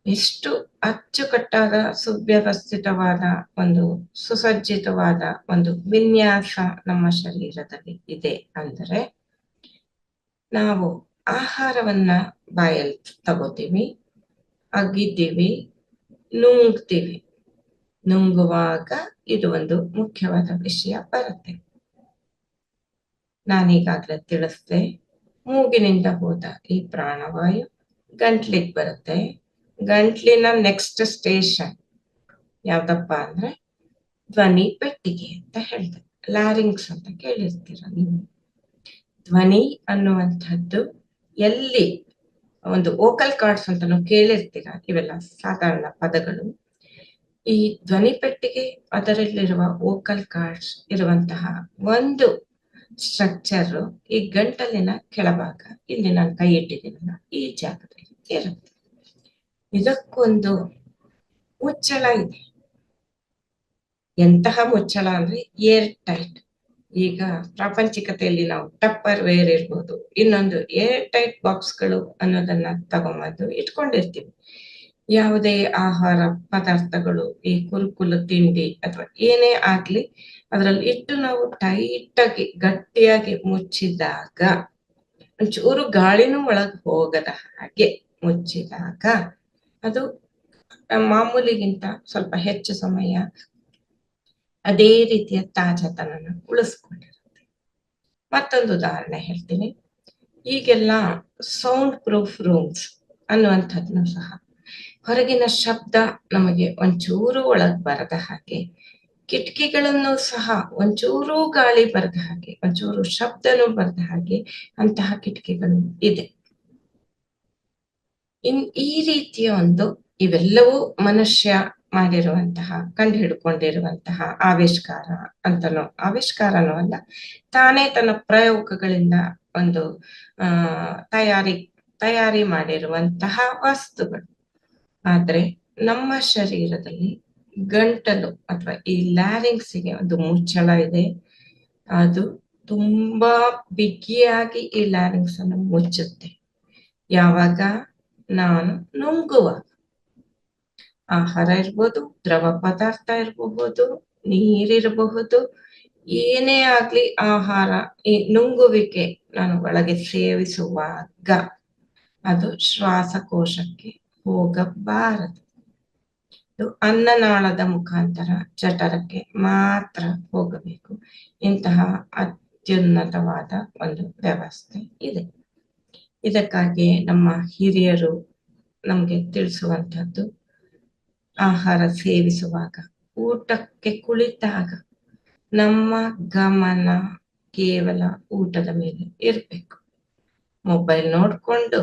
ಎಷ್ಟು ಅಚ್ಚುಕಟ್ಟಾದ ಸುವ್ಯವಸ್ಥಿತವಾದ ಒಂದು ಸುಸಜ್ಜಿತವಾದ ಒಂದು ವಿನ್ಯಾಸ ನಮ್ಮ ಶರೀರದಲ್ಲಿ ಇದೆ ಅಂದರೆ, ನಾವು ಆಹಾರವನ್ನ ಬಾಯಲ್ಲಿ ತಗೋತೀವಿ, ಅಗಿತೀವಿ, ನುಂಗ್ತೀವಿ. ನುಂಗುವಾಗ ಇದು ಒಂದು ಮುಖ್ಯವಾದ ವಿಷಯ ಬರುತ್ತೆ. ನಾನೀಗಾಗಲೇ ತಿಳಿಸ್ದೆ, ಮೂಗಿನಿಂದ ಹೋದ ಈ ಪ್ರಾಣವಾಯು ಗಂಟ್ಲಿಗೆ ಬರುತ್ತೆ. ಗಂಟ್ಲಿನ ನೆಕ್ಸ್ಟ್ ಸ್ಟೇಷನ್ ಯಾವ್ದಪ್ಪ ಅಂದ್ರೆ ಧ್ವನಿ ಪೆಟ್ಟಿಗೆ ಅಂತ ಹೇಳ್ತಾರೆ. ಲ್ಯಾರಿಂಗ್ಸ್ ಅಂತ ಕೇಳಿರ್ತೀರ ನೀವು. ಧ್ವನಿ ಅನ್ನುವಂಥದ್ದು ಎಲ್ಲಿ ಒಂದು ವೋಕಲ್ ಕಾರ್ಡ್ಸ್ ಅಂತಾನು ಕೇಳಿರ್ತೀರ. ಇವೆಲ್ಲ ಸಾಧಾರಣ ಪದಗಳು. ಈ ಧ್ವನಿ ಪೆಟ್ಟಿಗೆ, ಅದರಲ್ಲಿರುವ ವೋಕಲ್ ಕಾರ್ಡ್ಸ್ ಇರುವಂತಹ ಒಂದು ಸ್ಟ್ರಕ್ಚರ್ ಈ ಗಂಟಲಿನ ಕೆಳಭಾಗ, ಇಲ್ಲಿ ನಾನು ಕೈ ಇಟ್ಟಿದ್ದೀನಲ್ಲ ಈ ಜಾಗದಲ್ಲಿ ಇರುತ್ತೆ. ಇದಕ್ಕೊಂದು ಮುಚ್ಚಳ ಇದೆ. ಎಂತಹ ಮುಚ್ಚಳ ಅಂದ್ರೆ ಏರ್ ಟೈಟ್. ಈಗ ಪ್ರಾಪಂಚಿಕತೆಯಲ್ಲಿ ನಾವು ಟಪ್ಪರ್ ವೇರ್ ಇರ್ಬೋದು, ಇನ್ನೊಂದು ಏರ್ ಟೈಟ್ ಬಾಕ್ಸ್ಗಳು ಅನ್ನೋದನ್ನ ತಗೊಂಬಂದು ಇಟ್ಕೊಂಡಿರ್ತೀವಿ. ಯಾವುದೇ ಆಹಾರ ಪದಾರ್ಥಗಳು, ಈ ಕುರುಕುಲು ತಿಂಡಿ ಅಥವಾ ಏನೇ ಆಗ್ಲಿ, ಅದ್ರಲ್ಲಿ ಇಟ್ಟು ನಾವು ಟೈಟ್ ಆಗಿ ಗಟ್ಟಿಯಾಗಿ ಮುಚ್ಚಿದಾಗ, ಒಂಚೂರು ಗಾಳಿನೂ ಒಳಗೆ ಹೋಗದ ಹಾಗೆ ಮುಚ್ಚಿದಾಗ ಅದು ಮಾಮೂಲಿಗಿಂತ ಸ್ವಲ್ಪ ಹೆಚ್ಚು ಸಮಯ ಅದೇ ರೀತಿಯ ತಾಜಾತನನ ಉಳಿಸ್ಕೊಂಡಿರುತ್ತೆ. ಮತ್ತೊಂದು ಉದಾಹರಣೆ ಹೇಳ್ತೀನಿ. ಈಗೆಲ್ಲ ಸೌಂಡ್ ಪ್ರೂಫ್ ರೂಮ್ಸ್ ಅನ್ನುವಂಥದ್ನು ಸಹ, ಹೊರಗಿನ ಶಬ್ದ ನಮಗೆ ಒಂಚೂರು ಒಳಗ್ ಬರದ ಹಾಗೆ, ಕಿಟಕಿಗಳನ್ನು ಸಹ ಒಂಚೂರು ಗಾಳಿ ಬರದ ಹಾಗೆ, ಒಂಚೂರು ಶಬ್ದನೂ ಬರದ ಹಾಗೆ ಅಂತಹ ಕಿಟಕಿಗಳು ಇದೆ. ಈ ರೀತಿಯ ಇವೆಲ್ಲವೂ ಮನುಷ್ಯ ಮಾಡಿರುವಂತಹ, ಕಂಡು ಹಿಡ್ಕೊಂಡಿರುವಂತಹ ಆವಿಷ್ಕಾರನೂ ಅಲ್ಲ, ತಾನೇ ತನ್ನ ಪ್ರಯೋಗಗಳಿಂದ ಒಂದು ತಯಾರಿ ಮಾಡಿರುವಂತಹ ವಸ್ತುಗಳು. ಆದ್ರೆ ನಮ್ಮ ಶರೀರದಲ್ಲಿ ಗಂಟಲು ಅಥವಾ ಈ ಲ್ಯಾರಿಂಗ್ಸಿಗೆ ಒಂದು ಮುಚ್ಚಳ ಇದೆ. ಅದು ತುಂಬಾ ಬಿಗಿಯಾಗಿ ಈ ಲ್ಯಾರಿಂಕ್ಸ್ ಅನ್ನು ಮುಚ್ಚುತ್ತೆ. ಯಾವಾಗ ನಾನು ನುಂಗುವಾಗ. ಆಹಾರ ಇರ್ಬೋದು, ದ್ರವ ಪದಾರ್ಥ ಇರಬಹುದು, ನೀರಿರಬಹುದು, ಏನೇ ಆಗ್ಲಿ ಆಹಾರ ಈ ನುಂಗುವಿಕೆ ನಾನು ಒಳಗೆ ಸೇವಿಸುವಾಗ ಅದು ಶ್ವಾಸಕೋಶಕ್ಕೆ ಹೋಗಬಾರದು. ಇದು ಅನ್ನನಾಳದ ಮುಖಾಂತರ ಜಠರಕ್ಕೆ ಮಾತ್ರ ಹೋಗಬೇಕು. ಇಂತಹ ಅತ್ಯುನ್ನತವಾದ ಒಂದು ವ್ಯವಸ್ಥೆ ಇದೆ. ಇದಕ್ಕಾಗಿ ನಮ್ಮ ಹಿರಿಯರು ನಮ್ಗೆ ತಿಳಿಸುವಂತದ್ದು, ಆಹಾರ ಸೇವಿಸುವಾಗ, ಊಟಕ್ಕೆ ಕುಳಿತಾಗ ನಮ್ಮ ಗಮನ ಕೇವಲ ಊಟದ ಮೇಲೆ ಇರ್ಬೇಕು. ಮೊಬೈಲ್ ನೋಡ್ಕೊಂಡು,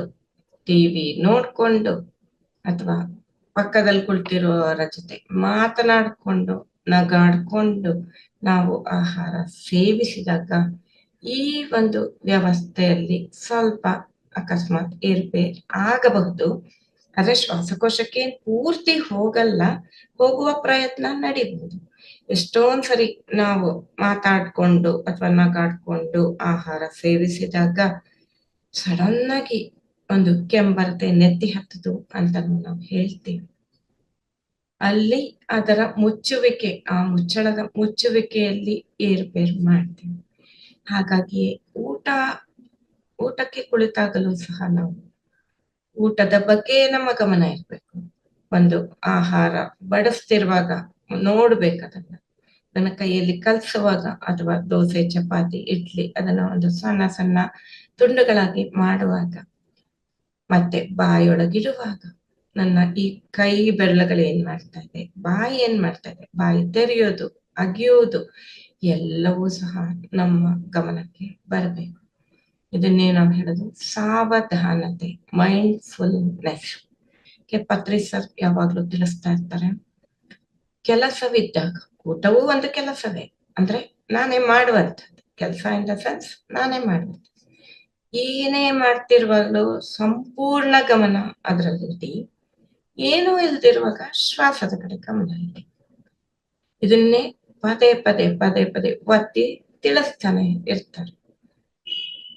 ಟಿವಿ ನೋಡ್ಕೊಂಡು, ಅಥವಾ ಪಕ್ಕದಲ್ಲಿ ಕುಳಿತಿರುವವರ ಜೊತೆ ಮಾತನಾಡ್ಕೊಂಡು, ನಗಾಡ್ಕೊಂಡು ನಾವು ಆಹಾರ ಸೇವಿಸಿದಾಗ ಈ ಒಂದು ವ್ಯವಸ್ಥೆಯಲ್ಲಿ ಸ್ವಲ್ಪ ಅಕಸ್ಮಾತ್ ಏರ್ಪೇರ್ ಆಗಬಹುದು. ಆದ್ರೆ ಶ್ವಾಸಕೋಶಕ್ಕೆ ಪೂರ್ತಿ ಹೋಗಲ್ಲ, ಹೋಗುವ ಪ್ರಯತ್ನ ನಡೀಬಹುದು. ಎಷ್ಟೊಂದ್ ಸರಿ ನಾವು ಮಾತಾಡ್ಕೊಂಡು ಅಥವಾ ನಗಾಡ್ಕೊಂಡು ಆಹಾರ ಸೇವಿಸಿದಾಗ ಸಡನ್ ಆಗಿ ಒಂದು ಕೆಂಬರತೆ ನೆತ್ತಿ ಹತ್ತದು ಅಂತ ನಾವು ಹೇಳ್ತೀವಿ. ಅಲ್ಲಿ ಅದರ ಮುಚ್ಚುವಿಕೆ, ಆ ಮುಚ್ಚಳದ ಮುಚ್ಚುವಿಕೆಯಲ್ಲಿ ಏರ್ಪೇರು ಮಾಡ್ತೀವಿ. ಹಾಗಾಗಿ ಊಟಕ್ಕೆ ಕುಳಿತಾಗಲೂ ಸಹ ನಾವು ಊಟದ ಬಗ್ಗೆ ನಮ್ಮ ಗಮನ ಇರ್ಬೇಕು. ಒಂದು ಆಹಾರ ಬಡಿಸ್ತಿರುವಾಗ ನೋಡ್ಬೇಕದನ್ನ. ನನ್ನ ಕೈಯಲ್ಲಿ ಕಲ್ಸುವಾಗ ಅಥವಾ ದೋಸೆ, ಚಪಾತಿ, ಇಡ್ಲಿ ಅದನ್ನ ಒಂದು ಸಣ್ಣ ಸಣ್ಣ ತುಂಡುಗಳಾಗಿ ಮಾಡುವಾಗ, ಮತ್ತೆ ಬಾಯಿಯೊಳಗಿಡುವಾಗ ನನ್ನ ಈ ಕೈ ಬೆರಳುಗಳು ಏನ್ ಮಾಡ್ತಾ ಇದೆ, ಬಾಯಿ ಏನ್ ಮಾಡ್ತಾ ಇದೆ, ಬಾಯಿ ತೆರೆಯೋದು, ಅಗಿಯೋದು ಎಲ್ಲವೂ ಸಹ ನಮ್ಮ ಗಮನಕ್ಕೆ ಬರಬೇಕು. ಇದನ್ನೇ ನಾವು ಹೇಳೋದು ಸಾವಧಾನತೆ, ಮೈಂಡ್ಫುಲ್ನೆಸ್. ಪತ್ರಿ ಸರ್ ಯಾವಾಗ್ಲೂ ತಿಳಿಸ್ತಾ ಇರ್ತಾರೆ, ಕೆಲಸವಿದ್ದಾಗ, ಊಟವೂ ಒಂದು ಕೆಲಸವೇ, ಅಂದ್ರೆ ನಾನೇ ಮಾಡುವಂಥದ್ದು ಕೆಲಸ ಇನ್ ದ ಸೆನ್ಸ್ ನಾನೇ ಮಾಡುವಂಥದ್ದು. ಏನೇ ಮಾಡ್ತಿರುವಾಗಲೂ ಸಂಪೂರ್ಣ ಗಮನ ಅದರಲ್ಲಿರ್ತಿ, ಏನೂ ಇಲ್ದಿರುವಾಗ ಶ್ವಾಸದ ಕಡೆ ಗಮನ ಇಡಿ. ಇದನ್ನೇ ಪದೇ ಪದೇ ಪದೇ ಪದೇ ಒತ್ತಿ ತಿಳಿಸ್ತಾನೆ ಇರ್ತಾರೆ.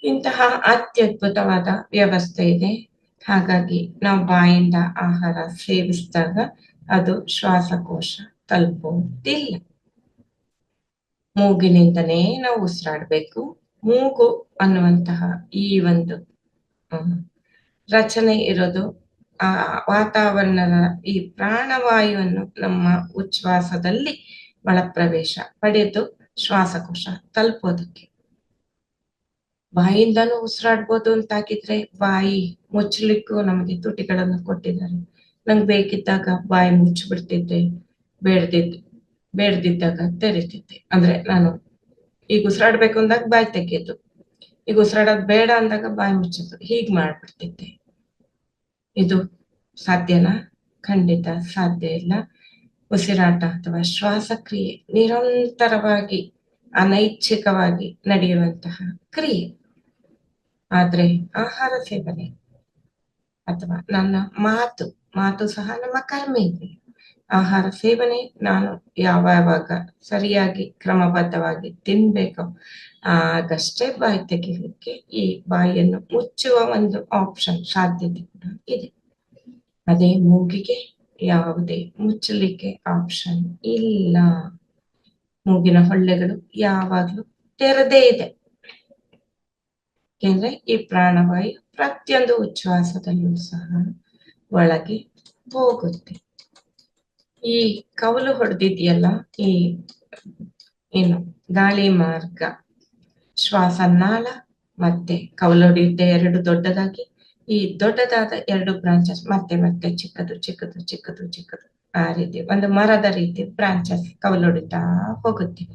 ಇಂತಹ ಅತ್ಯದ್ಭುತವಾದ ವ್ಯವಸ್ಥೆ ಇದೆ. ಹಾಗಾಗಿ ನಾವು ಬಾಯಿಂದ ಆಹಾರ ಸೇವಿಸಿದಾಗ ಅದು ಶ್ವಾಸಕೋಶ ತಲುಪುವುದಿಲ್ಲ. ಮೂಗಿನಿಂದನೇ ನಾವು ಉಸಿರಾಡ್ಬೇಕು. ಮೂಗು ಅನ್ನುವಂತಹ ಈ ಒಂದು ರಚನೆ ಇರೋದು ಆ ವಾತಾವರಣದ ಈ ಪ್ರಾಣವಾಯುವನ್ನು ನಮ್ಮ ಉಚ್ಛ್ವಾಸದಲ್ಲಿ ಒಳಪ್ರವೇಶ ಪಡೆದು ಶ್ವಾಸಕೋಶ ತಲುಪೋದಕ್ಕೆ. ಬಾಯಿಂದನೂ ಉಸಿರಾಡ್ಬೋದು ಅಂತಾಗಿದ್ರೆ ಬಾಯಿ ಮುಚ್ಚಲಿಕ್ಕೂ ನಮಗೆ ತುಟಿಗಳನ್ನು ಕೊಟ್ಟಿದ್ದಾರೆ. ನಂಗೆ ಬೇಕಿದ್ದಾಗ ಬಾಯಿ ಮುಚ್ಚಿಬಿಡ್ತಿದ್ದೆ, ಬೇಡದಿದ್ದಾಗ ತೆರಿತಿದ್ದೆ. ಅಂದ್ರೆ ನಾನು ಈಗ ಉಸಿರಾಡ್ಬೇಕು ಅಂದಾಗ ಬಾಯಿ ತೆಗೆಯೋದು, ಈಗ ಉಸಿರಾಡೋದ್ ಬೇಡ ಅಂದಾಗ ಬಾಯಿ ಮುಚ್ಚೋದು, ಹೀಗ್ ಮಾಡ್ಬಿಡ್ತಿದ್ದೆ. ಇದು ಸಾಧ್ಯನಾ? ಖಂಡಿತ ಸಾಧ್ಯ ಇಲ್ಲ. ಉಸಿರಾಟ ಅಥವಾ ಶ್ವಾಸಕ್ರಿಯೆ ನಿರಂತರವಾಗಿ ಅನೈಚ್ಛಿಕವಾಗಿ ನಡೆಯುವಂತಹ ಕ್ರಿಯೆ. ಆದ್ರೆ ಆಹಾರ ಸೇವನೆ ಅಥವಾ ನನ್ನ ಮಾತು ಸಹ ನಮ್ಮ ಕರ್ಮೇಂದ್ರಿಯ. ಆಹಾರ ಸೇವನೆ ನಾನು ಯಾವಾಗ ಸರಿಯಾಗಿ ಕ್ರಮಬದ್ಧವಾಗಿ ತಿನ್ಬೇಕೋ ಆಗಷ್ಟೇ ಬಾಯಿ ತೆಗಿಲಿಕ್ಕೆ ಈ ಬಾಯಿಯನ್ನು ಮುಚ್ಚುವ ಒಂದು ಆಪ್ಷನ್, ಸಾಧ್ಯತೆ ಕೂಡ ಇದೆ. ಅದೇ ಮೂಗಿಗೆ ಯಾವುದೇ ಮುಚ್ಚಲಿಕ್ಕೆ ಆಪ್ಷನ್ ಇಲ್ಲ. ಮೂಗಿನ ಹೊಳ್ಳೆಗಳು ಯಾವಾಗ್ಲೂ ತೆರೆದೇ ಇದೆ. ಯಾಕೆಂದ್ರೆ ಈ ಪ್ರಾಣವಾಯು ಪ್ರತಿಯೊಂದು ಉಚ್ಛ್ವಾಸದಲ್ಲೂ ಸಹ ಒಳಗೆ ಹೋಗುತ್ತೆ. ಈ ಕವಲು ಹೊಡೆದಿದೆಯಲ್ಲ, ಈ ಏನು ಗಾಳಿ ಮಾರ್ಗ, ಶ್ವಾಸನಾಳ ಮತ್ತೆ ಕವಲು ಹೊಡೆಯುತ್ತೆ ಎರಡು ದೊಡ್ಡದಾಗಿ. ಈ ದೊಡ್ಡದಾದ ಎರಡು ಬ್ರಾಂಚಸ್ ಮತ್ತೆ ಮತ್ತೆ ಚಿಕ್ಕದು ಚಿಕ್ಕದು ಚಿಕ್ಕದು ಚಿಕ್ಕದು ಆ ರೀತಿ ಒಂದು ಮರದ ರೀತಿ ಬ್ರಾಂಚಸ್ ಕವಲೊಡಿತಾ ಹೋಗುತ್ತೆ.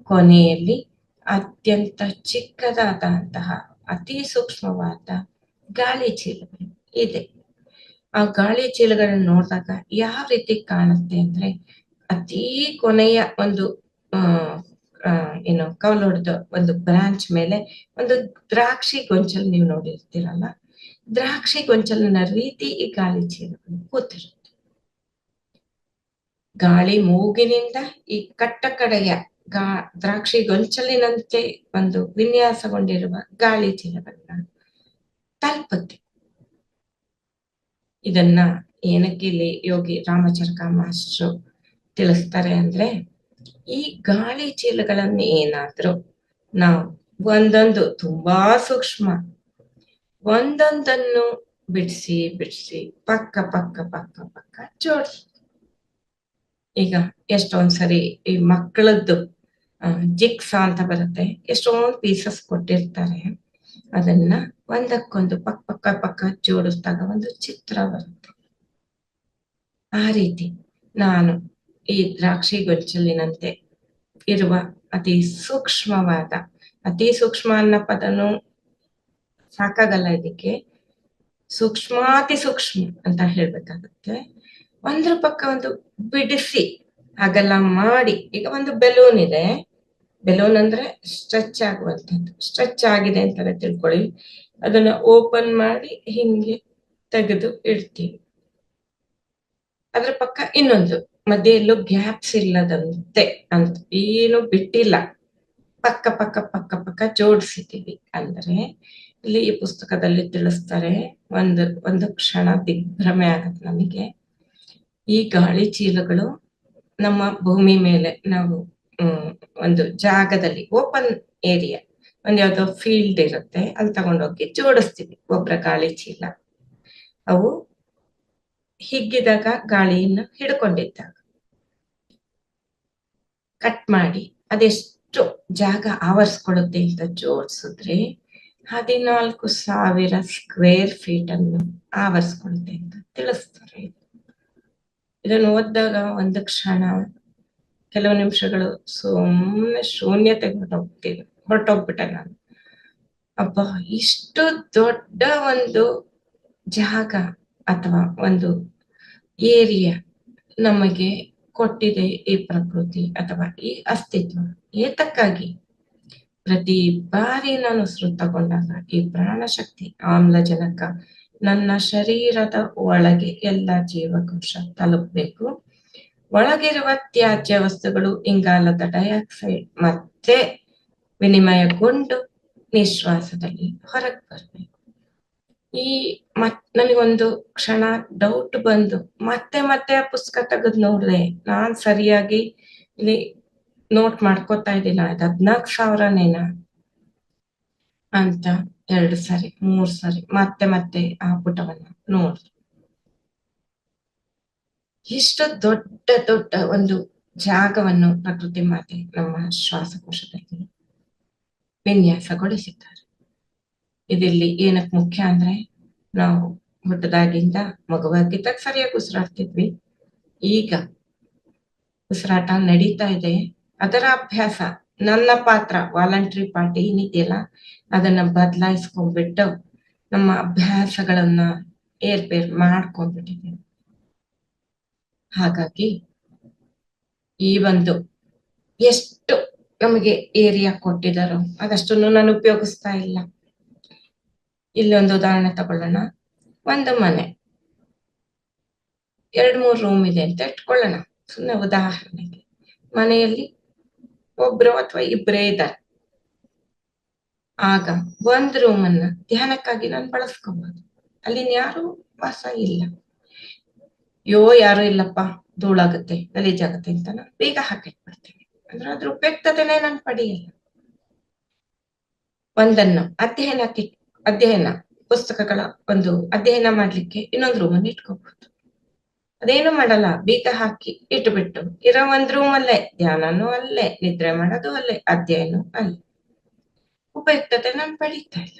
ಕೊನೆಯಲ್ಲಿ ಅತ್ಯಂತ ಚಿಕ್ಕದಾದಂತಹ ಅತಿ ಸೂಕ್ಷ್ಮವಾದ ಗಾಳಿ ಚೀಲಗಳು ಇದೆ. ಆ ಗಾಳಿ ಚೀಲಗಳನ್ನ ನೋಡಿದಾಗ ಯಾವ ರೀತಿ ಕಾಣುತ್ತೆ ಅಂದ್ರೆ, ಅತೀ ಕೊನೆಯ ಒಂದು ಏನು ಕವಲೊಡೆದ ಒಂದು ಬ್ರಾಂಚ್ ಮೇಲೆ ಒಂದು ದ್ರಾಕ್ಷಿ ಗೊಂಚಲು ನೀವು ನೋಡಿರ್ತೀರಲ್ಲ, ದ್ರಾಕ್ಷಿ ಗೊಂಚಲಿನ ರೀತಿ ಈ ಗಾಳಿ ಚೀಲಗಳು ಕೂತಿರುತ್ತೆ. ಗಾಳಿ ಮೂಗಿನಿಂದ ಈ ಕಟ್ಟ ಕಡೆಯ ದ್ರಾಕ್ಷಿ ಗೊಂಚಲಿನಂತೆ ಒಂದು ವಿನ್ಯಾಸಗೊಂಡಿರುವ ಗಾಳಿ ಚೀಲಗಳನ್ನ ತಲುಪುತ್ತೆ. ಇದನ್ನ ಏನಕ್ಕೆ ಇಲ್ಲಿ ಯೋಗಿ ರಾಮಚರಕ ಮಾಸ್ಟ್ರು ತಿಳಿಸ್ತಾರೆ ಅಂದ್ರೆ, ಈ ಗಾಳಿ ಚೀಲಗಳನ್ನ ಏನಾದ್ರೂ ನಾವು ಒಂದೊಂದು ತುಂಬಾ ಸೂಕ್ಷ್ಮ ಒಂದೊಂದನ್ನು ಬಿಡಿಸಿ ಬಿಡಿಸಿ ಪಕ್ಕ ಪಕ್ಕ ಪಕ್ಕ ಪಕ್ಕ ಜೋಡಿಸಿ. ಈಗ ಎಷ್ಟೊಂದ್ಸರಿ ಈ ಮಕ್ಕಳದ್ದು ಜಿಕ್ಸಾ ಅಂತ ಬರುತ್ತೆ, ಎಷ್ಟೊಂದು ಪೀಸಸ್ ಕೊಟ್ಟಿರ್ತಾರೆ. ಅದನ್ನ ಒಂದಕ್ಕೊಂದು ಪಕ್ಕ ಪಕ್ಕ ಪಕ್ಕ ಜೋಡಿಸಿದಾಗ ಒಂದು ಚಿತ್ರ ಬರುತ್ತೆ. ಆ ರೀತಿ ನಾನು ಈ ದ್ರಾಕ್ಷಿ ಗೊಂಚಲಿನಂತೆ ಇರುವ ಅತಿ ಸೂಕ್ಷ್ಮವಾದ, ಅತಿ ಸೂಕ್ಷ್ಮ ಅನ್ನೋ ಪದನು ಸಾಕಾಗಲ್ಲ, ಇದಕ್ಕೆ ಸೂಕ್ಷ್ಮಾತಿ ಸೂಕ್ಷ್ಮ ಅಂತ ಹೇಳ್ಬೇಕಾಗುತ್ತೆ. ಒಂದ್ರ ಪಕ್ಕ ಒಂದು ಬಿಡಿಸಿ ಅಗಲ ಮಾಡಿ. ಈಗ ಒಂದು ಬೆಲೂನ್ ಇದೆ, ಬೆಲೂನ್ ಅಂದ್ರೆ ಸ್ಟ್ರೆಚ್ ಆಗುವಂಥದ್ದು, ಸ್ಟ್ರೆಚ್ ಆಗಿದೆ ಅಂತಾನೆ ತಿಳ್ಕೊಳ್ಳಿ. ಅದನ್ನ ಓಪನ್ ಮಾಡಿ ಹಿಂಗೆ ತೆಗೆದು ಇಡ್ತೀವಿ. ಅದ್ರ ಪಕ್ಕ ಇನ್ನೊಂದು ಮಧ್ಯೆ ಎಲ್ಲೂ ಗ್ಯಾಪ್ಸ್ ಇಲ್ಲದಂತೆ ಅಂತ ಏನು ಬಿಟ್ಟಿಲ್ಲ, ಪಕ್ಕ ಪಕ್ಕ ಪಕ್ಕ ಪಕ್ಕ ಜೋಡಿಸಿದ್ದೀವಿ. ಅಂದ್ರೆ ಇಲ್ಲಿ ಈ ಪುಸ್ತಕದಲ್ಲಿ ತಿಳಿಸ್ತಾರೆ, ಒಂದು ಕ್ಷಣ ದಿಗ್ಭ್ರಮೆ ಆಗತ್ತೆ ನಮಗೆ. ಈ ಗಾಳಿ ಚೀಲಗಳು ನಮ್ಮ ಭೂಮಿ ಮೇಲೆ ನಾವು ಒಂದು ಜಾಗದಲ್ಲಿ ಓಪನ್ ಏರಿಯಾ, ಒಂದ್ ಯಾವ್ದೋ ಫೀಲ್ಡ್ ಇರುತ್ತೆ, ಅಲ್ಲಿ ತಗೊಂಡೋಗಿ ಜೋಡಿಸ್ತೀವಿ ಒಬ್ರ ಗಾಳಿ ಚೀಲ. ಅವು ಹಿಗ್ಗಿದಾಗ ಗಾಳಿಯನ್ನ ಹಿಡ್ಕೊಂಡಿದ್ದಾಗ ಕಟ್ ಮಾಡಿ ಅದೆಷ್ಟು ಜಾಗ ಆವರಿಸ್ಕೊಡುತ್ತೆ ಅಂತ ಜೋಡಿಸಿದ್ರೆ 14,000 ಸ್ಕ್ವೇರ್ ಫೀಟ್ ಅನ್ನು ಆವರಿಸ್ಕೊಳುತ್ತೆ ಅಂತ ತಿಳಿಸ್ತಾರೆ. ಇದನ್ನು ಓದಿದಾಗ ಒಂದು ಕ್ಷಣ, ಕೆಲವು ನಿಮಿಷಗಳು ಸುಮ್ಮನೆ ಶೂನ್ಯತೆಗೆ ಹೊರಟೋಗ್ಬಿಟ್ಟೆ ನಾನು. ಅಬ್ಬ, ಇಷ್ಟು ದೊಡ್ಡ ಒಂದು ಜಾಗ ಅಥವಾ ಒಂದು ಏರಿಯಾ ನಮಗೆ ಕೊಟ್ಟಿದೆ ಈ ಪ್ರಕೃತಿ ಅಥವಾ ಈ ಅಸ್ತಿತ್ವ. ಏತಕ್ಕಾಗಿ? ಪ್ರತಿ ಬಾರಿ ನಾನು ಉಸಿರು ತಗೊಂಡಾಗ ಈ ಪ್ರಾಣಶಕ್ತಿ ಆಮ್ಲಜನಕ ನನ್ನ ಶರೀರದ ಒಳಗೆ ಎಲ್ಲ ಜೀವಕೋಶ ತಲುಪಬೇಕು. ಒಳಗಿರುವ ತ್ಯಾಜ್ಯ ವಸ್ತುಗಳು, ಇಂಗಾಲದ ಡೈಆಕ್ಸೈಡ್ ಮತ್ತೆ ವಿನಿಮಯಗೊಂಡು ನಿಶ್ವಾಸದಲ್ಲಿ ಹೊರಗೆ ಬರ್ಬೇಕು. ಈ ನನಗೊಂದು ಕ್ಷಣ ಡೌಟ್ ಬಂದು ಮತ್ತೆ ಮತ್ತೆ ಆ ಪುಸ್ತಕ ತೆಗೆದು ನೋಡ್ದೆ. ನಾನ್ ಸರಿಯಾಗಿ ಇಲ್ಲಿ ನೋಟ್ ಮಾಡ್ಕೋತಾ ಇದ್ದೀನ, 14,000ನೇನಾ ಅಂತ 2 ಸರಿ 3 ಸರಿ ಮತ್ತೆ ಮತ್ತೆ ಆ ಪುಟವನ್ನ ನೋಡ್ದೆ. ಇಷ್ಟು ದೊಡ್ಡ ದೊಡ್ಡ ಒಂದು ಜಾಗವನ್ನು ಪ್ರಕೃತಿ ಮಾತೆ ನಮ್ಮ ಶ್ವಾಸಕೋಶದಲ್ಲಿ ವಿನ್ಯಾಸಗೊಳಿಸಿದ್ದಾರೆ. ಇದಿಲ್ಲಿ ಏನಕ್ಕೆ ಮುಖ್ಯ ಅಂದ್ರೆ, ನಾವು ಹುಟ್ಟದಾಗಿಂದ ಮಗುವಾಗಿದ್ದಾಗ ಸರಿಯಾಗಿ ಉಸಿರಾಡ್ತಿದ್ವಿ. ಈಗ ಉಸಿರಾಟ ನಡೀತಾ ಇದೆ, ಅದರ ಅಭ್ಯಾಸ, ನನ್ನ ಪಾತ್ರ ವಾಲಂಟ್ರಿ ಪಾರ್ಟ್ ಏನಿದೆಯಲ್ಲ ಅದನ್ನ ಬದಲಾಯಿಸ್ಕೊಂಡ್ಬಿಟ್ಟು ನಮ್ಮ ಅಭ್ಯಾಸಗಳನ್ನ ಏರ್ಪೇರ್ ಮಾಡ್ಕೊಂಡ್ಬಿಟ್ಟಿದ್ದೀವಿ. ಹಾಗಾಗಿ ಈ ಒಂದು ಎಷ್ಟು ನಮಗೆ ಏರಿಯಾ ಕೊಟ್ಟಿದಾರೋ ಅದಷ್ಟನ್ನು ನಾನು ಉಪಯೋಗಿಸ್ತಾ ಇಲ್ಲ. ಇಲ್ಲೊಂದು ಉದಾಹರಣೆ ತಗೊಳ್ಳೋಣ. ಒಂದು ಮನೆ 2-3 ರೂಮ್ ಇದೆ ಅಂತ ಇಟ್ಕೊಳ್ಳೋಣ, ಸುಮ್ಮನೆ ಉದಾಹರಣೆಗೆ. ಮನೆಯಲ್ಲಿ ಒಬ್ರು ಅಥವಾ ಇಬ್ಬರೇ ಇದ್ದಾರೆ. ಆಗ ಒಂದ್ ರೂಮ್ ಅನ್ನ ಧ್ಯಾನಕ್ಕಾಗಿ ನಾನು ಬಳಸ್ಕೋಬಹುದು. ಅಲ್ಲಿನ ಯಾರು ವಾಸ ಇಲ್ಲ. ಯಾರು ಇಲ್ಲಪ್ಪ, ಧೂಳಾಗುತ್ತೆ, ಗಲೀಜಾಗುತ್ತೆ ಅಂತ ನಾನು ಬೇಗ ಹಾಕಿಟ್ಬಿಡ್ತೇನೆ. ಅಂದ್ರೆ ಅದ್ರ ಉಪಯುಕ್ತತೆನೇ ನಾನು ಪಡೆಯಲ್ಲ. ಒಂದನ್ನು ಅಧ್ಯಯನ ಪುಸ್ತಕಗಳ ಒಂದು ಅಧ್ಯಯನ ಮಾಡ್ಲಿಕ್ಕೆ ಇನ್ನೊಂದು ರೂಮನ್ನು ಇಟ್ಕೋಬಹುದು. ಅದೇನು ಮಾಡಲ್ಲ, ಬೀಗ ಹಾಕಿ ಇಟ್ಬಿಟ್ಟು ಇರೋ ಒಂದ್ ರೂಮ್ ಅಲ್ಲೇ ಧ್ಯಾನನೂ ಅಲ್ಲೇ, ನಿದ್ರೆ ಮಾಡೋದು ಅಲ್ಲೇ, ಅಧ್ಯಯನ ಅಲ್ಲೇ. ಉಪಯುಕ್ತತೆ ನಾನು ಪಡೀತಾ ಇಲ್ಲ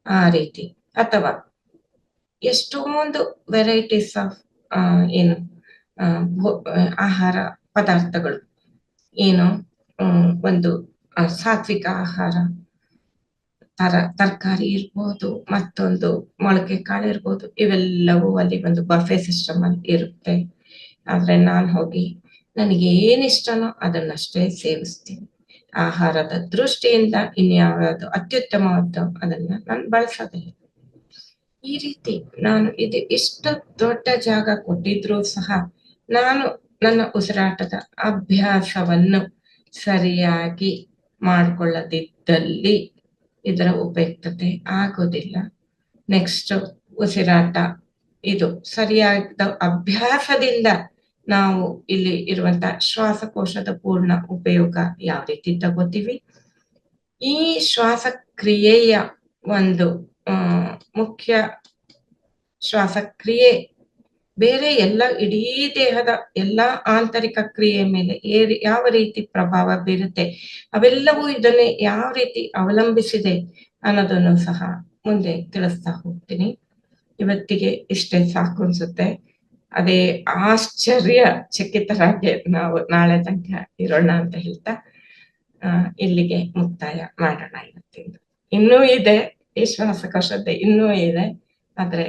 ಆ ರೀತಿ. ಅಥವಾ ಎಷ್ಟೊಂದು ವೆರೈಟೀಸ್ ಆಫ್ ಏನು ಆಹಾರ ಪದಾರ್ಥಗಳು, ಏನು ಒಂದು ಸಾತ್ವಿಕ ಆಹಾರ, ತರಕಾರಿ ಇರ್ಬೋದು, ಮತ್ತೊಂದು ಮೊಳಕೆ ಕಾಳು ಇರ್ಬೋದು, ಇವೆಲ್ಲವೂ ಅಲ್ಲಿ ಒಂದು ಬಫೆ ಸಿಸ್ಟಮ್ ಅಲ್ಲಿ ಇರುತ್ತೆ. ಆದ್ರೆ ನಾನು ಹೋಗಿ ನನಗೆ ಏನಿಷ್ಟನೋ ಅದನ್ನಷ್ಟೇ ಸೇವಿಸ್ತೀನಿ. ಆಹಾರದ ದೃಷ್ಟಿಯಿಂದ ಇನ್ಯಾವುದು ಅತ್ಯುತ್ತಮವಾದ ಅದನ್ನ ನಾನು ಬಳಸೋದಿಲ್ಲ. ಈ ರೀತಿ ನಾನು ಇಷ್ಟು ದೊಡ್ಡ ಜಾಗ ಕೊಟ್ಟಿದ್ರು ಸಹ ನಾನು ನನ್ನ ಉಸಿರಾಟದ ಅಭ್ಯಾಸವನ್ನು ಸರಿಯಾಗಿ ಮಾಡಿಕೊಳ್ಳದಿದ್ದಲ್ಲಿ ಇದರ ಉಪಯುಕ್ತತೆ ಆಗೋದಿಲ್ಲ. ನೆಕ್ಸ್ಟ್ ಉಸಿರಾಟ, ಇದು ಸರಿಯಾದ ಅಭ್ಯಾಸದಿಂದ ನಾವು ಇಲ್ಲಿ ಇರುವಂತ ಶ್ವಾಸಕೋಶದ ಪೂರ್ಣ ಉಪಯೋಗ ಯಾವ ರೀತಿ ತಗೋತೀವಿ. ಈ ಶ್ವಾಸಕ್ರಿಯೆಯ ಒಂದು ಮುಖ್ಯ ಶ್ವಾಸಕ್ರಿಯೆ ಬೇರೆ ಎಲ್ಲ ಇಡೀ ದೇಹದ ಎಲ್ಲಾ ಆಂತರಿಕ ಕ್ರಿಯೆ ಮೇಲೆ ಯಾವ ರೀತಿ ಪ್ರಭಾವ ಬೀರುತ್ತೆ, ಅವೆಲ್ಲವೂ ಇದನ್ನೇ ಯಾವ ರೀತಿ ಅವಲಂಬಿಸಿದೆ ಅನ್ನೋದನ್ನು ಸಹ ಮುಂದೆ ತಿಳಿಸ್ತಾ ಹೋಗ್ತೀನಿ. ಇವತ್ತಿಗೆ ಇಷ್ಟೇ ಸಾಕು ಅನ್ಸುತ್ತೆ. ಅದೇ ಆಶ್ಚರ್ಯ ಚಕಿತರಾಗಿ ನಾವು ನಾಳೆ ತನಕ ಇರೋಣ ಅಂತ ಹೇಳ್ತಾ ಇಲ್ಲಿಗೆ ಮುಕ್ತಾಯ ಮಾಡೋಣ ಇವತ್ತಿಂದು. ಇನ್ನೂ ಇದೆ ಈ ಶ್ವಾಸಕೋಶದ ಇನ್ನೂ ಇದೆ, ಆದ್ರೆ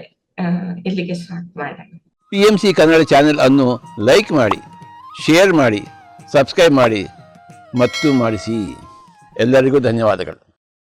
ಇಲ್ಲಿಗೆ ಸಾಕು ಮಾಡೋಣ. PMC ಕನ್ನಡ ಚಾನೆಲ್ ಅನ್ನು ಲೈಕ್ ಮಾಡಿ, ಶೇರ್ ಮಾಡಿ, ಸಬ್ಸ್ಕ್ರೈಬ್ ಮಾಡಿ ಮತ್ತು ಮಾಡಿಸಿ. ಎಲ್ಲರಿಗೂ ಧನ್ಯವಾದಗಳು.